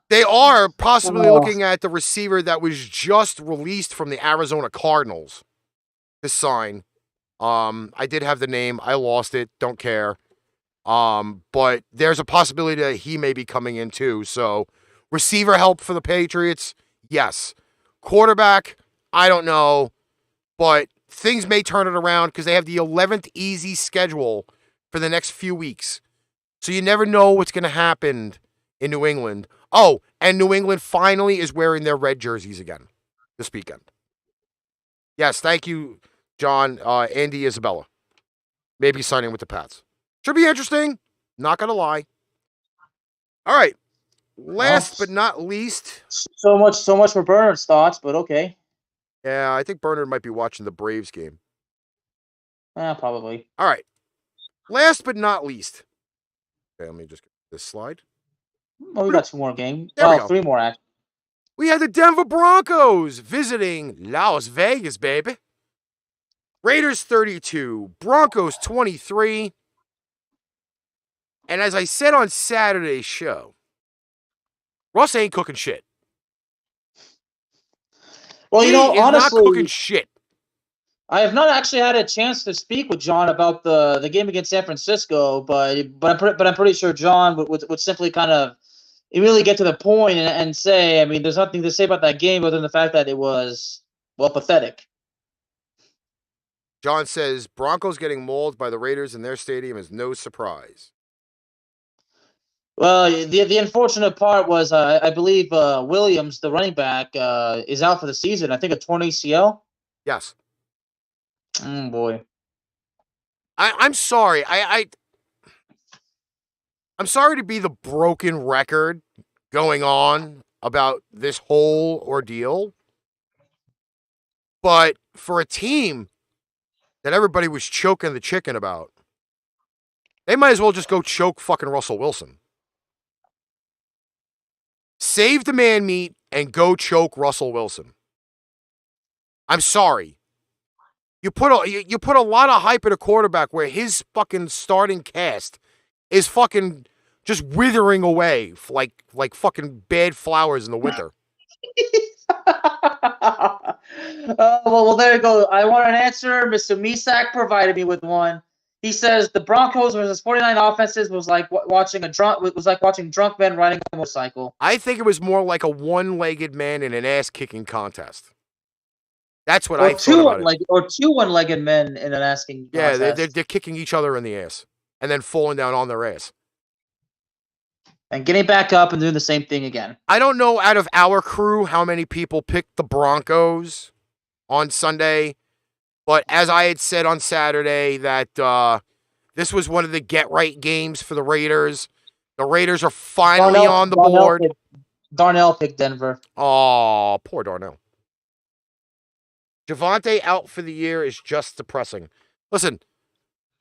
They are possibly looking at the receiver that was just released from the Arizona Cardinals to sign. I did have the name. I lost it. Don't care. But there's a possibility that he may be coming in too. So receiver help for the Patriots, yes. Quarterback, I don't know. But things may turn it around because they have the 11th easy schedule for the next few weeks. So you never know what's going to happen in New England. Oh, and New England finally is wearing their red jerseys again this weekend. Yes, thank you, John. Andy Isabella. Maybe signing with the Pats. Should be interesting. Not going to lie. All right. Last but not least. So much for Bernard's thoughts, but okay. Yeah, I think Bernard might be watching the Braves game. Probably. All right. Last but not least. Okay, let me just get this slide. Well, we got 2 more games. There we go. 3 more, actually. We had the Denver Broncos visiting Las Vegas, baby. Raiders 32, Broncos 23. And as I said on Saturday's show, Russ ain't cooking shit. Well, he honestly, not cooking shit. I have not actually had a chance to speak with John about the game against San Francisco, but I'm pretty sure John would simply kind of really get to the point and say, I mean, there's nothing to say about that game other than the fact that it was, well, pathetic. John says Broncos getting mauled by the Raiders in their stadium is no surprise. Well, the unfortunate part was I believe Williams, the running back, is out for the season. I think a torn ACL. Yes. Oh boy. I'm sorry. I'm sorry to be the broken record going on about this whole ordeal. But for a team that everybody was choking the chicken about, they might as well just go choke fucking Russell Wilson. Save the man meat and go choke Russell Wilson. I'm sorry. You put a lot of hype at a quarterback where his fucking starting cast is fucking just withering away like fucking bad flowers in the winter. Well, there you go. I want an answer. Mr. Misak provided me with one. He says the Broncos versus 49 offenses was like watching drunk men riding a motorcycle. I think it was more like a one-legged man in an ass-kicking contest. That's what I thought about it. Or 2 one-legged men in an ass-kicking contest. Yeah, they're kicking each other in the ass and then falling down on their ass. And getting back up and doing the same thing again. I don't know out of our crew how many people picked the Broncos on Sunday, but as I had said on Saturday that this was one of the get-right games for the Raiders. The Raiders are finally on the board. Darnell picked Denver. Oh, poor Darnell. Javonte out for the year is just depressing. Listen,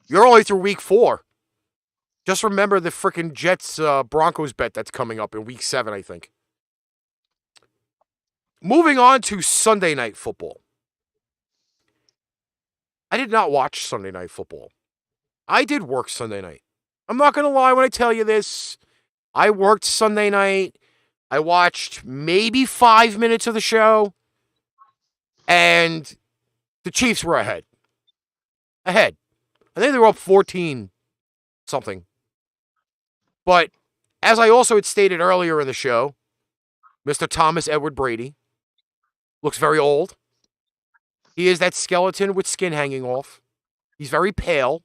you're only through week 4. Just remember the freaking Jets Broncos bet that's coming up in week 7, I think. Moving on to Sunday Night Football. I did not watch Sunday Night Football. I did work Sunday night. I'm not going to lie when I tell you this. I worked Sunday night. I watched maybe 5 minutes of the show. And the Chiefs were ahead. I think they were up 14-something. But as I also had stated earlier in the show, Mr. Thomas Edward Brady looks very old. He is that skeleton with skin hanging off. He's very pale.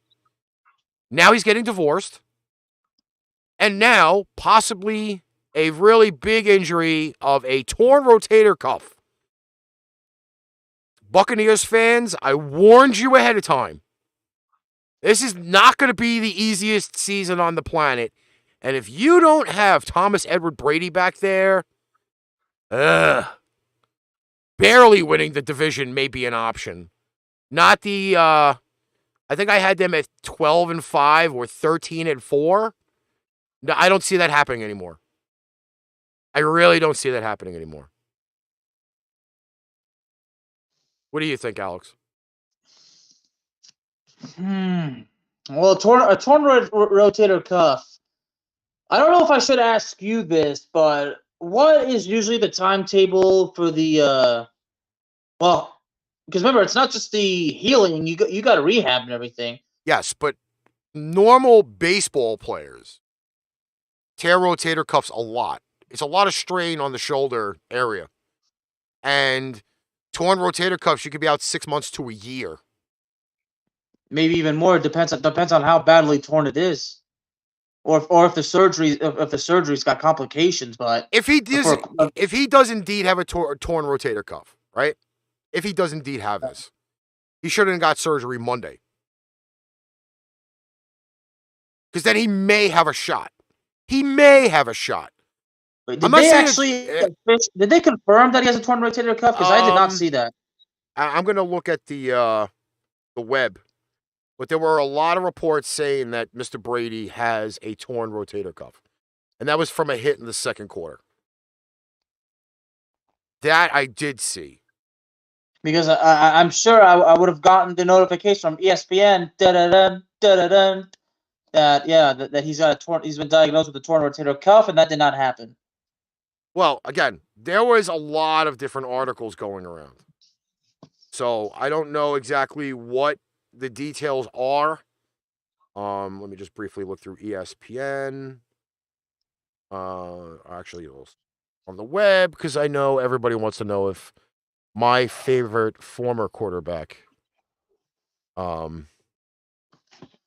Now he's getting divorced. And now, possibly a really big injury of a torn rotator cuff. Buccaneers fans, I warned you ahead of time. This is not going to be the easiest season on the planet. And if you don't have Thomas Edward Brady back there, barely winning the division may be an option. Not the, I think I had them at 12-5 or 13-4. No, I don't see that happening anymore. I really don't see that happening anymore. What do you think, Alex? Well, a torn rotator cuff. I don't know if I should ask you this, but what is usually the timetable for the well, because remember, it's not just the healing, you got to rehab and everything. Yes, but normal baseball players tear rotator cuffs a lot. It's a lot of strain on the shoulder area. And torn rotator cuffs, you could be out 6 months to a year. Maybe even more. It depends on how badly torn it is. Or if the surgery's got complications, but if he does indeed have a torn rotator cuff, right? If he does indeed have this, he shouldn't have got surgery Monday, because then he may have a shot. he may have a shot. Wait, I'm did not they saying actually? Did they confirm that he has a torn rotator cuff? Because I did not see that. I'm going to look at the web, but there were a lot of reports saying that Mr. Brady has a torn rotator cuff, and that was from a hit in the second quarter. That I did see. Because I'm sure I would have gotten the notification from ESPN that he's got he's been diagnosed with a torn rotator cuff, and that did not happen. Well, again, there was a lot of different articles going around. So I don't know exactly what the details are. Let me just briefly look through ESPN. Actually, it was on the web, because I know everybody wants to know if my favorite former quarterback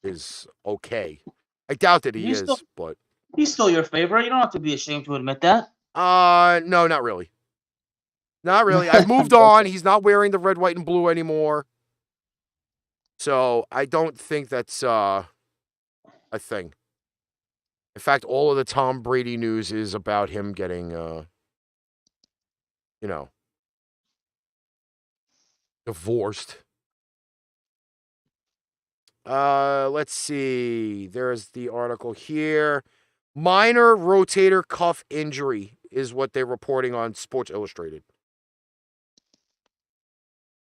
is okay. I doubt that he is, but he's still your favorite. You don't have to be ashamed to admit that. No, not really. Not really. I've moved on. He's not wearing the red, white, and blue anymore. So I don't think that's a thing. In fact, all of the Tom Brady news is about him getting, divorced. Let's see. There's the article here. Minor rotator cuff injury is what they're reporting on Sports Illustrated.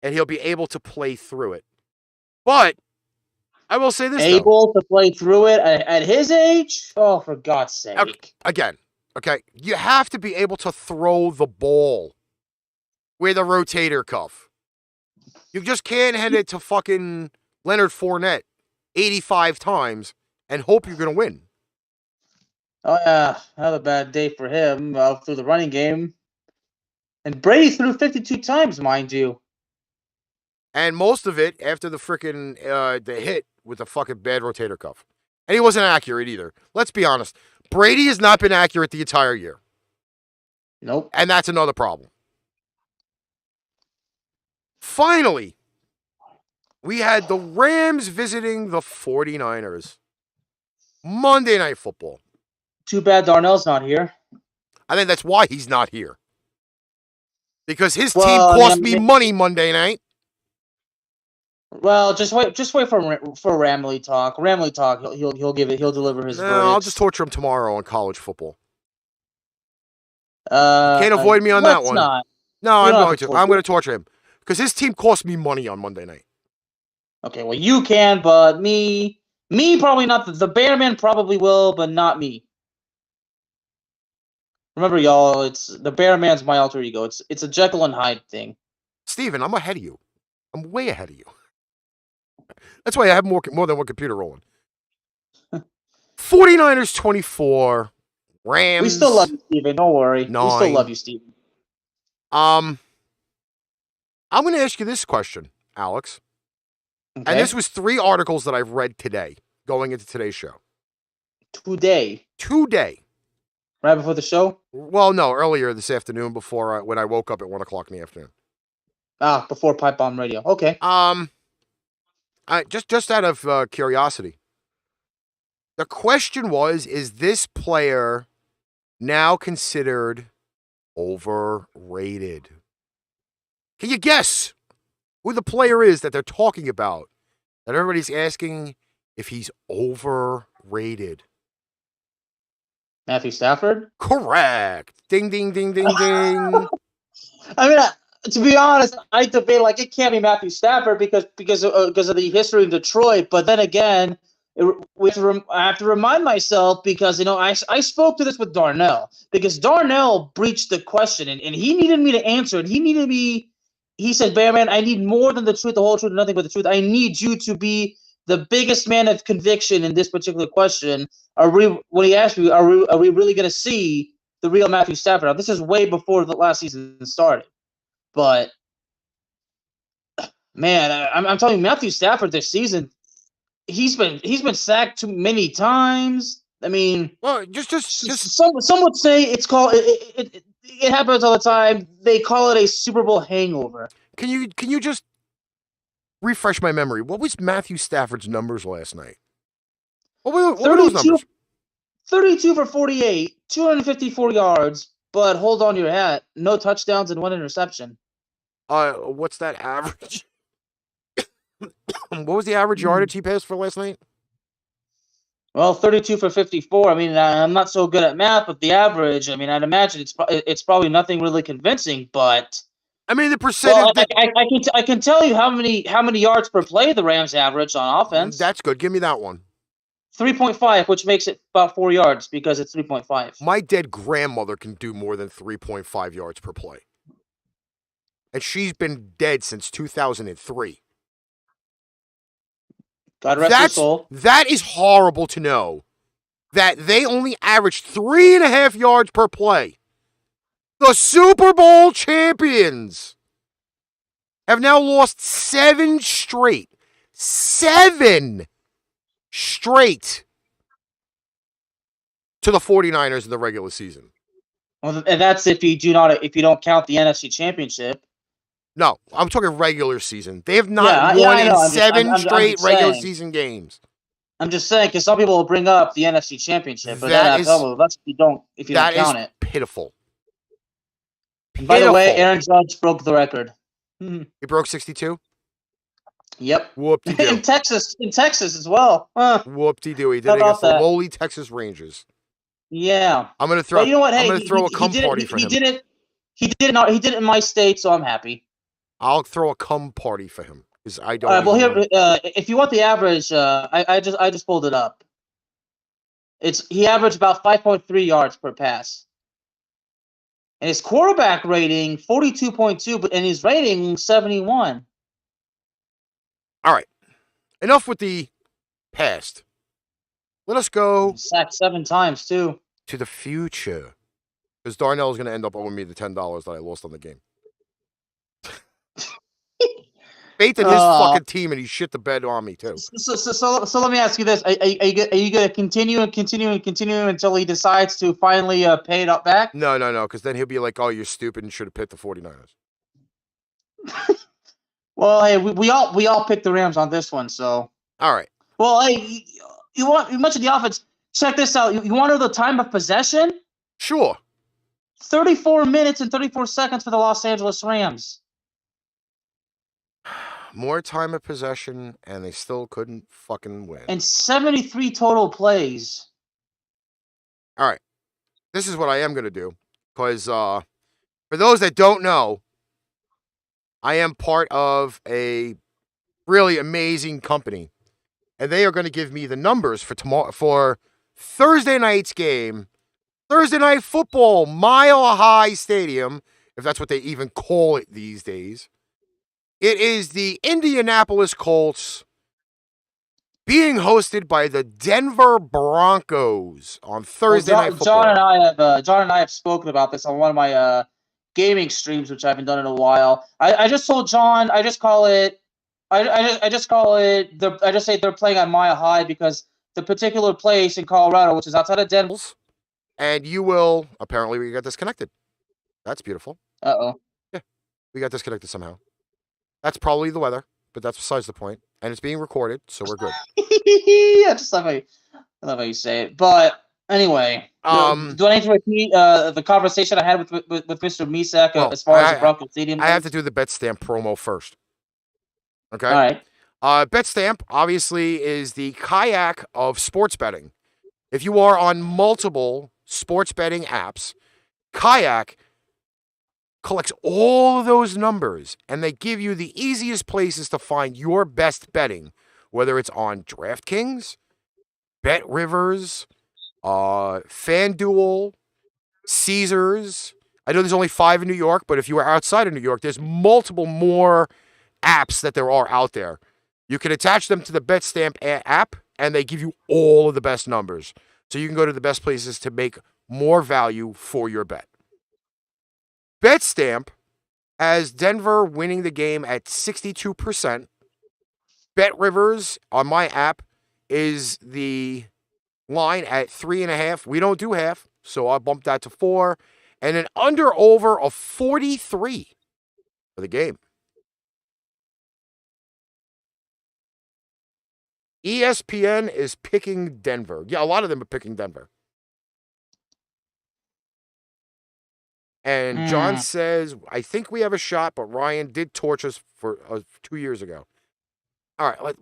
And he'll be able to play through it. But I will say this, able to play through it at his age? Oh, for God's sake. Again, okay, you have to be able to throw the ball with a rotator cuff. You just can't hand it to fucking Leonard Fournette 85 times and hope you're going to win. Oh, yeah. Another bad day for him through the running game. And Brady threw 52 times, mind you. And most of it after the freaking the hit with the fucking bad rotator cuff. And he wasn't accurate either. Let's be honest. Brady has not been accurate the entire year. Nope. And that's another problem. Finally, we had the Rams visiting the 49ers. Monday Night Football. Too bad Darnell's not here. I think that's why he's not here. Because his team cost me money Monday night. Well, just wait for Ramley talk. Ramley talk. He'll deliver his verdict. I'll just torture him tomorrow on college football. You can't avoid me on that one. Not. No, I'm going to. I'm going to torture him because his team cost me money on Monday night. Okay, well you can, but me probably not. The Bearman probably will, but not me. Remember, y'all, it's the Bearman's my alter ego. It's a Jekyll and Hyde thing. Steven, I'm ahead of you. I'm way ahead of you. That's why I have more than one computer rolling. 49ers 24, Rams. We still love you, Steven. Don't worry. 9. We still love you, Steven. I'm going to ask you this question, Alex. Okay. And this was 3 articles that I've read today, going into today's show. Today. Right before the show? Well, no, earlier this afternoon before when I woke up at 1 o'clock in the afternoon. Before Pipe Bomb Radio. Okay. Just out of curiosity, the question was: is this player now considered overrated? Can you guess who the player is that they're talking about? That everybody's asking if he's overrated. Matthew Stafford? Correct. Ding, ding, ding, ding, ding. I mean, to be honest, I debate like it can't be Matthew Stafford because of the history of Detroit. But then again, I have to remind myself because I spoke to this with Darnell because Darnell breached the question and he needed me to answer it. He said, "Bearman, I need more than the truth, the whole truth, and nothing but the truth. I need you to be the biggest man of conviction in this particular question." When he asked me, are we really going to see the real Matthew Stafford? Now, this is way before the last season started. But, man, I'm telling you, Matthew Stafford this season, he's been sacked too many times. I mean, well, just some would say it's called it happens all the time. They call it a Super Bowl hangover. Can you just refresh my memory? What was Matthew Stafford's numbers last night? What were those numbers? 32 for 48, 254 yards, but hold on to your hat. No touchdowns and 1 interception. What's that average? What was the average yardage he passed for last night? Well, 32 for 54. I mean, I'm not so good at math, but the average, I mean, I'd imagine it's probably nothing really convincing, but I mean, the percentage. well, I can tell you how many yards per play the Rams average on offense. That's good. Give me that one. 3.5, which makes it about 4 yards because it's 3.5. My dead grandmother can do more than 3.5 yards per play. And she's been dead since 2003. God rest her soul. That is horrible to know that they only averaged 3.5 yards per play. The Super Bowl champions have now lost 7 straight. 7 straight to the 49ers in the regular season. Well, and that's if you don't count the NFC Championship. No, I'm talking regular season. They have not won in 7 straight regular season games. I'm just saying because some people will bring up the NFC Championship, but that's if you don't count it. Pitiful. And by the way, Aaron Judge broke the record. He broke 62? Yep. Whoop-de-doo. In Texas as well. Huh. Whoop-de-doo. He did it against the lowly Texas Rangers. Yeah. I'm gonna throw. You know what? Hey, I'm gonna throw a cum party for him. He did it in my state, so I'm happy. I'll throw a cum party for him because I don't. All right. Well, here, if you want the average, I just pulled it up. He averaged about 5.3 yards per pass, and his quarterback rating 42.2, and his rating 71. All right. Enough with the past. Let us go. Sacked 7 times too. To the future, because Darnell is going to end up owing me the $10 that I lost on the game. Faith in his fucking team, and he shit the bed on me too. So let me ask you this: Are you going to continue until he decides to finally pay it up back? No, because then he'll be like, "Oh, you're stupid and should have picked the 49ers." Well, hey, we all picked the Rams on this one, so. All right. Well, hey, you mentioned the offense. Check this out. You want to know the time of possession? Sure. 34 minutes and 34 seconds for the Los Angeles Rams. More time of possession, and they still couldn't fucking win. And 73 total plays. All right. This is what I am going to do. Because for those that don't know, I am part of a really amazing company. And they are going to give me the numbers for Thursday night's game. Thursday Night Football, Mile High Stadium, if that's what they even call it these days. It is the Indianapolis Colts being hosted by the Denver Broncos on Thursday Night Football. John and I have spoken about this on one of my gaming streams, which I haven't done in a while. I just told John, I just say they're playing on Mile High because the particular place in Colorado, which is outside of Denver. And apparently we got disconnected. That's beautiful. Uh-oh. Yeah, we got disconnected somehow. That's probably the weather, but that's besides the point. And it's being recorded, so we're good. I love how you say it. But anyway, do I need to repeat the conversation I had with Mr. Misak as far as the Broncos Stadium? I have to do the BetStamp promo first. Okay? All right. BetStamp, obviously, is the kayak of sports betting. If you are on multiple sports betting apps, Kayak collects all of those numbers, and they give you the easiest places to find your best betting, whether it's on DraftKings, BetRivers, FanDuel, Caesars. I know there's only 5 in New York, but if you are outside of New York, there's multiple more apps that there are out there. You can attach them to the BetStamp app, and they give you all of the best numbers. So you can go to the best places to make more value for your bet. BetStamp has Denver winning the game at 62%. BetRivers on my app is the line at 3.5. We don't do half, so I bumped that to 4. And an under-over of 43 for the game. ESPN is picking Denver. Yeah, a lot of them are picking Denver. And John says, I think we have a shot, but Ryan did torch us for 2 years ago. All right.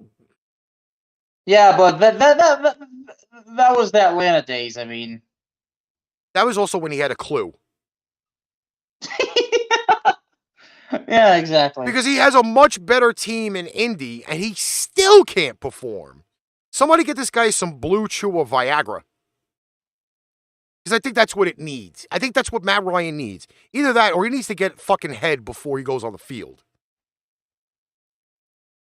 Yeah, but that was the Atlanta days. I mean, that was also when he had a clue. Yeah, exactly. Because he has a much better team in Indy, and he still can't perform. Somebody get this guy some Blue Chew or Viagra. Because I think that's what it needs. I think that's what Matt Ryan needs. Either that, or he needs to get fucking head before he goes on the field.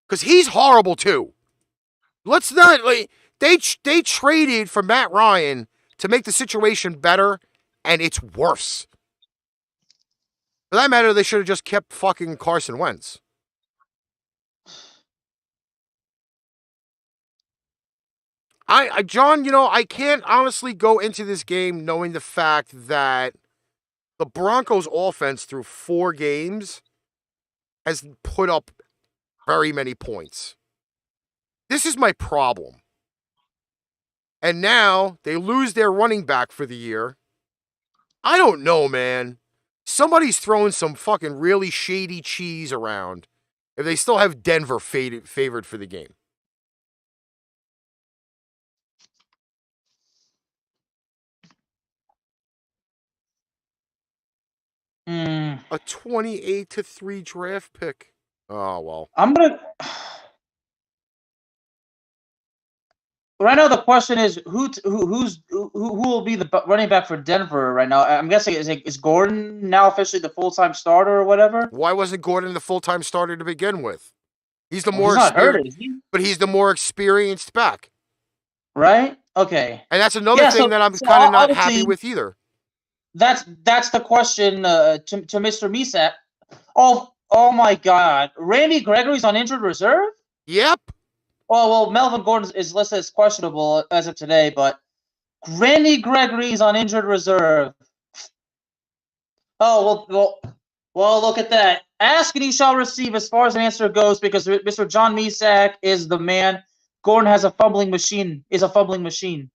Because he's horrible, too. Let's not... They traded for Matt Ryan to make the situation better, and it's worse. For that matter, they should have just kept fucking Carson Wentz. John, I can't honestly go into this game knowing the fact that the Broncos offense through 4 games has put up very many points. This is my problem. And now they lose their running back for the year. I don't know, man. Somebody's throwing some fucking really shady cheese around if they still have Denver favored for the game. A 28-3 draft pick. Oh, well. I'm gonna. Right now, the question is who will be the running back for Denver right now? I'm guessing is Gordon now officially the full-time starter or whatever? Why wasn't Gordon the full-time starter to begin with? He's the more experienced, but he's the more experienced back, right? Okay, and that's another thing that I'm kind of not happy with either. That's the question to Mr. Misak. Oh my God, Randy Gregory's on injured reserve? Yep. Well, Melvin Gordon is listed as questionable as of today, but Randy Gregory's on injured reserve. Oh, well, look at that. Ask and you shall receive as far as an answer goes, because Mr. John Misak is the man. Gordon is a fumbling machine,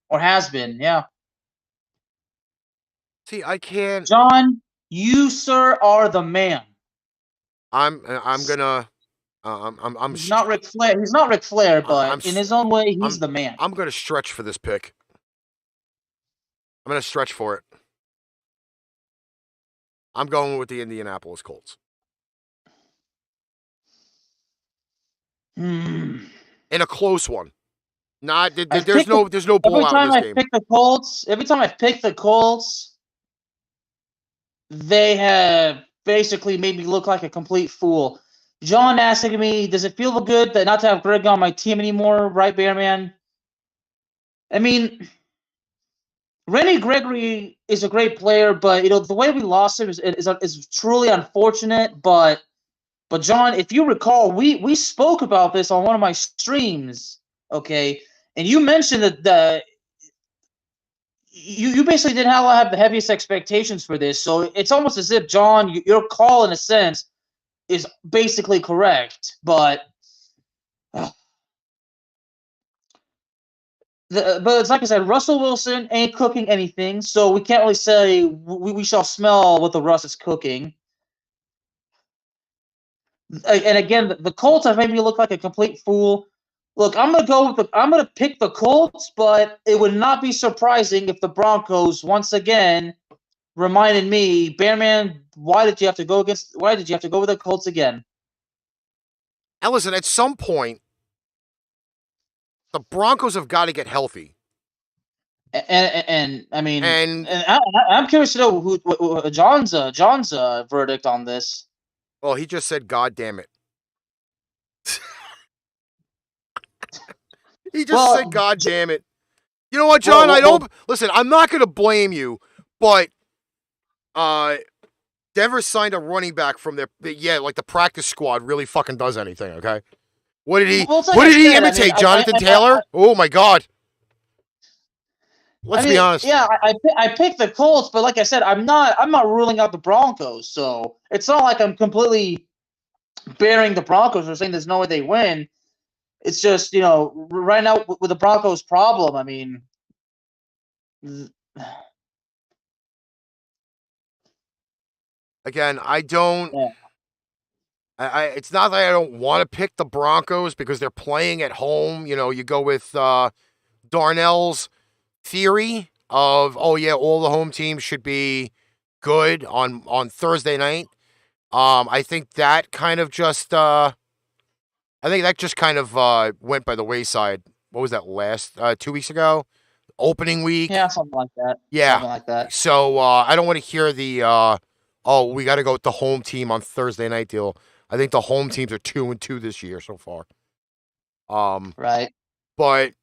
or has been, yeah. See, I can't. John, you, sir, are the man. I'm not Ric Flair. He's not Ric Flair, but in his own way, he's the man. I'm going to stretch for this pick. I'm going to stretch for it. I'm going with the Indianapolis Colts. In a close one. There's no blowout in this game. Every time I pick the Colts, they have basically made me look like a complete fool. John asking me, does it feel good that not to have Greg on my team anymore, right, Bearman? I mean, Randy Gregory is a great player, but the way we lost him is truly unfortunate. But John, if you recall, we spoke about this on one of my streams, okay? And you mentioned that you basically didn't have the heaviest expectations for this. So it's almost as if, John, your call in a sense is basically correct, but it's like I said, Russell Wilson ain't cooking anything, so we can't really say we shall smell what the Russ is cooking. And again, the Colts have made me look like a complete fool. Look, I'm gonna pick the Colts, but it would not be surprising if the Broncos once again reminded me, Bearman, why did you have to go with the Colts again? And listen, at some point, the Broncos have got to get healthy. And I mean, and I'm curious to know who John's verdict on this. Well, he just said, "God damn it." He just said, "God damn it." You know what, John? Listen, I'm not going to blame you, but Denver signed a running back from like the practice squad really fucking does anything, okay? What did he imitate, Jonathan Taylor? Oh my God. Let's be honest. Yeah, I picked the Colts, but like I said, I'm not ruling out the Broncos, so it's not like I'm completely burying the Broncos or saying there's no way they win. It's just, right now with the Broncos problem, I mean, Again, I don't. Yeah. It's not that I don't want to pick the Broncos because they're playing at home. You know, you go with Darnell's theory of, oh yeah, all the home teams should be good on Thursday night. I think that kind of just went by the wayside. What was that last 2 weeks ago? Opening week. Yeah, something like that. Yeah. Something like that. So I don't want to hear the we got to go with the home team on Thursday night deal. I think the home teams are 2-2 this year so far. Right. But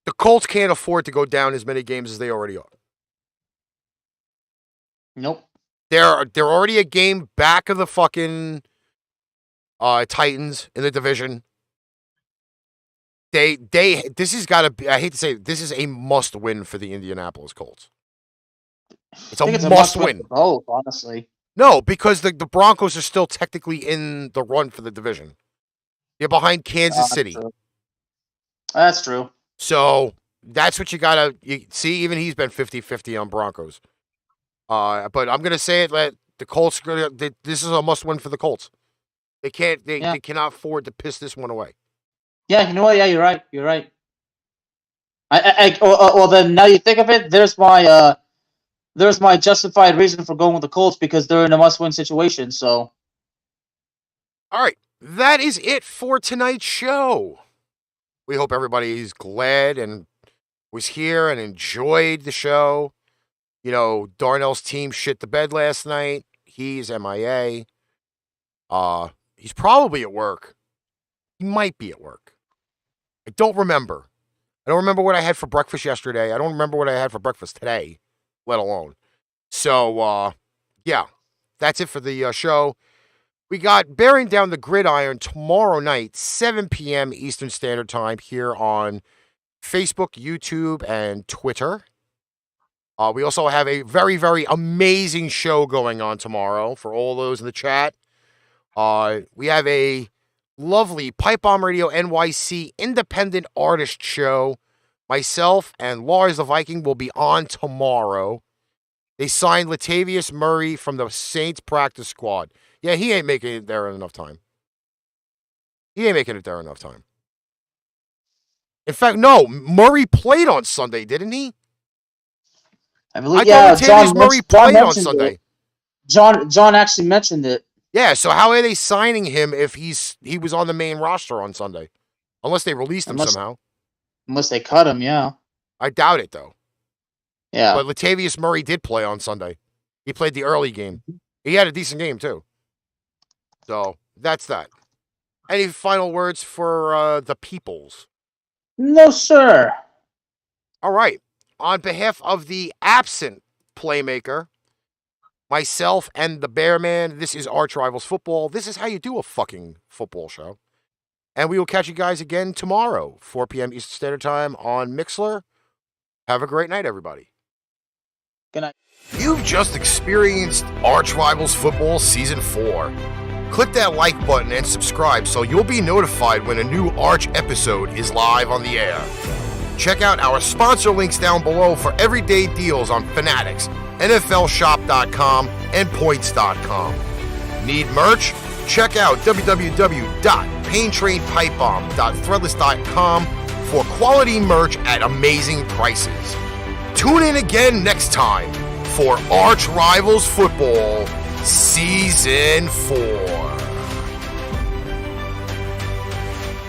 the Colts can't afford to go down as many games as they already are. Nope. They're already a game back of the fucking Titans in the division. This has got to be, I hate to say it, this is a must win for the Indianapolis Colts. It's a must win. For both, honestly. No, because the Broncos are still technically in the run for the division. They're behind Kansas City. True. That's true. So that's what you got to see. Even he's been 50-50 on Broncos. But I'm going to say it that the Colts, this is a must win for the Colts. They cannot afford to piss this one away. Yeah, you know what? Yeah, you're right. You're right. Well, then now you think of it, there's my justified reason for going with the Colts because they're in a must-win situation. So, all right, that is it for tonight's show. We hope everybody's glad and was here and enjoyed the show. You know, Darnell's team shit the bed last night. He's MIA. He's probably at work. He might be at work. I don't remember. I don't remember what I had for breakfast yesterday. I don't remember what I had for breakfast today, let alone. So, yeah, that's it for the show. We got Bearing Down the Gridiron tomorrow night, 7 p.m. Eastern Standard Time here on Facebook, YouTube, and Twitter. We also have a very, very amazing show going on tomorrow for all those in the chat. We have a lovely Pipe Bomb Radio NYC independent artist show. Myself and Lars the Viking will be on tomorrow. They signed Latavius Murray from the Saints practice squad. Yeah, he ain't making it there in enough time. In fact, no, Murray played on Sunday, didn't he? I believe, I thought Latavius Murray played on Sunday. John actually mentioned it. Yeah, so how are they signing him if he was on the main roster on Sunday? Unless they released him somehow. Unless they cut him, yeah. I doubt it, though. Yeah. But Latavius Murray did play on Sunday. He played the early game. He had a decent game, too. So, that's that. Any final words for the peoples? No, sir. All right. On behalf of the absent Playmaker, myself and the Bear Man, this is ArchRivals Football. This is how you do a fucking football show. And we will catch you guys again tomorrow, 4 p.m. Eastern Standard Time on Mixlr. Have a great night, everybody. Good night. You've just experienced ArchRivals Football Season 4. Click that like button and subscribe so you'll be notified when a new Arch episode is live on the air. Check out our sponsor links down below for everyday deals on Fanatics, NFLshop.com, and Points.com. Need merch? Check out www.paintrainpipebomb.threadless.com for quality merch at amazing prices. Tune in again next time for ArchRivals Football Season 4.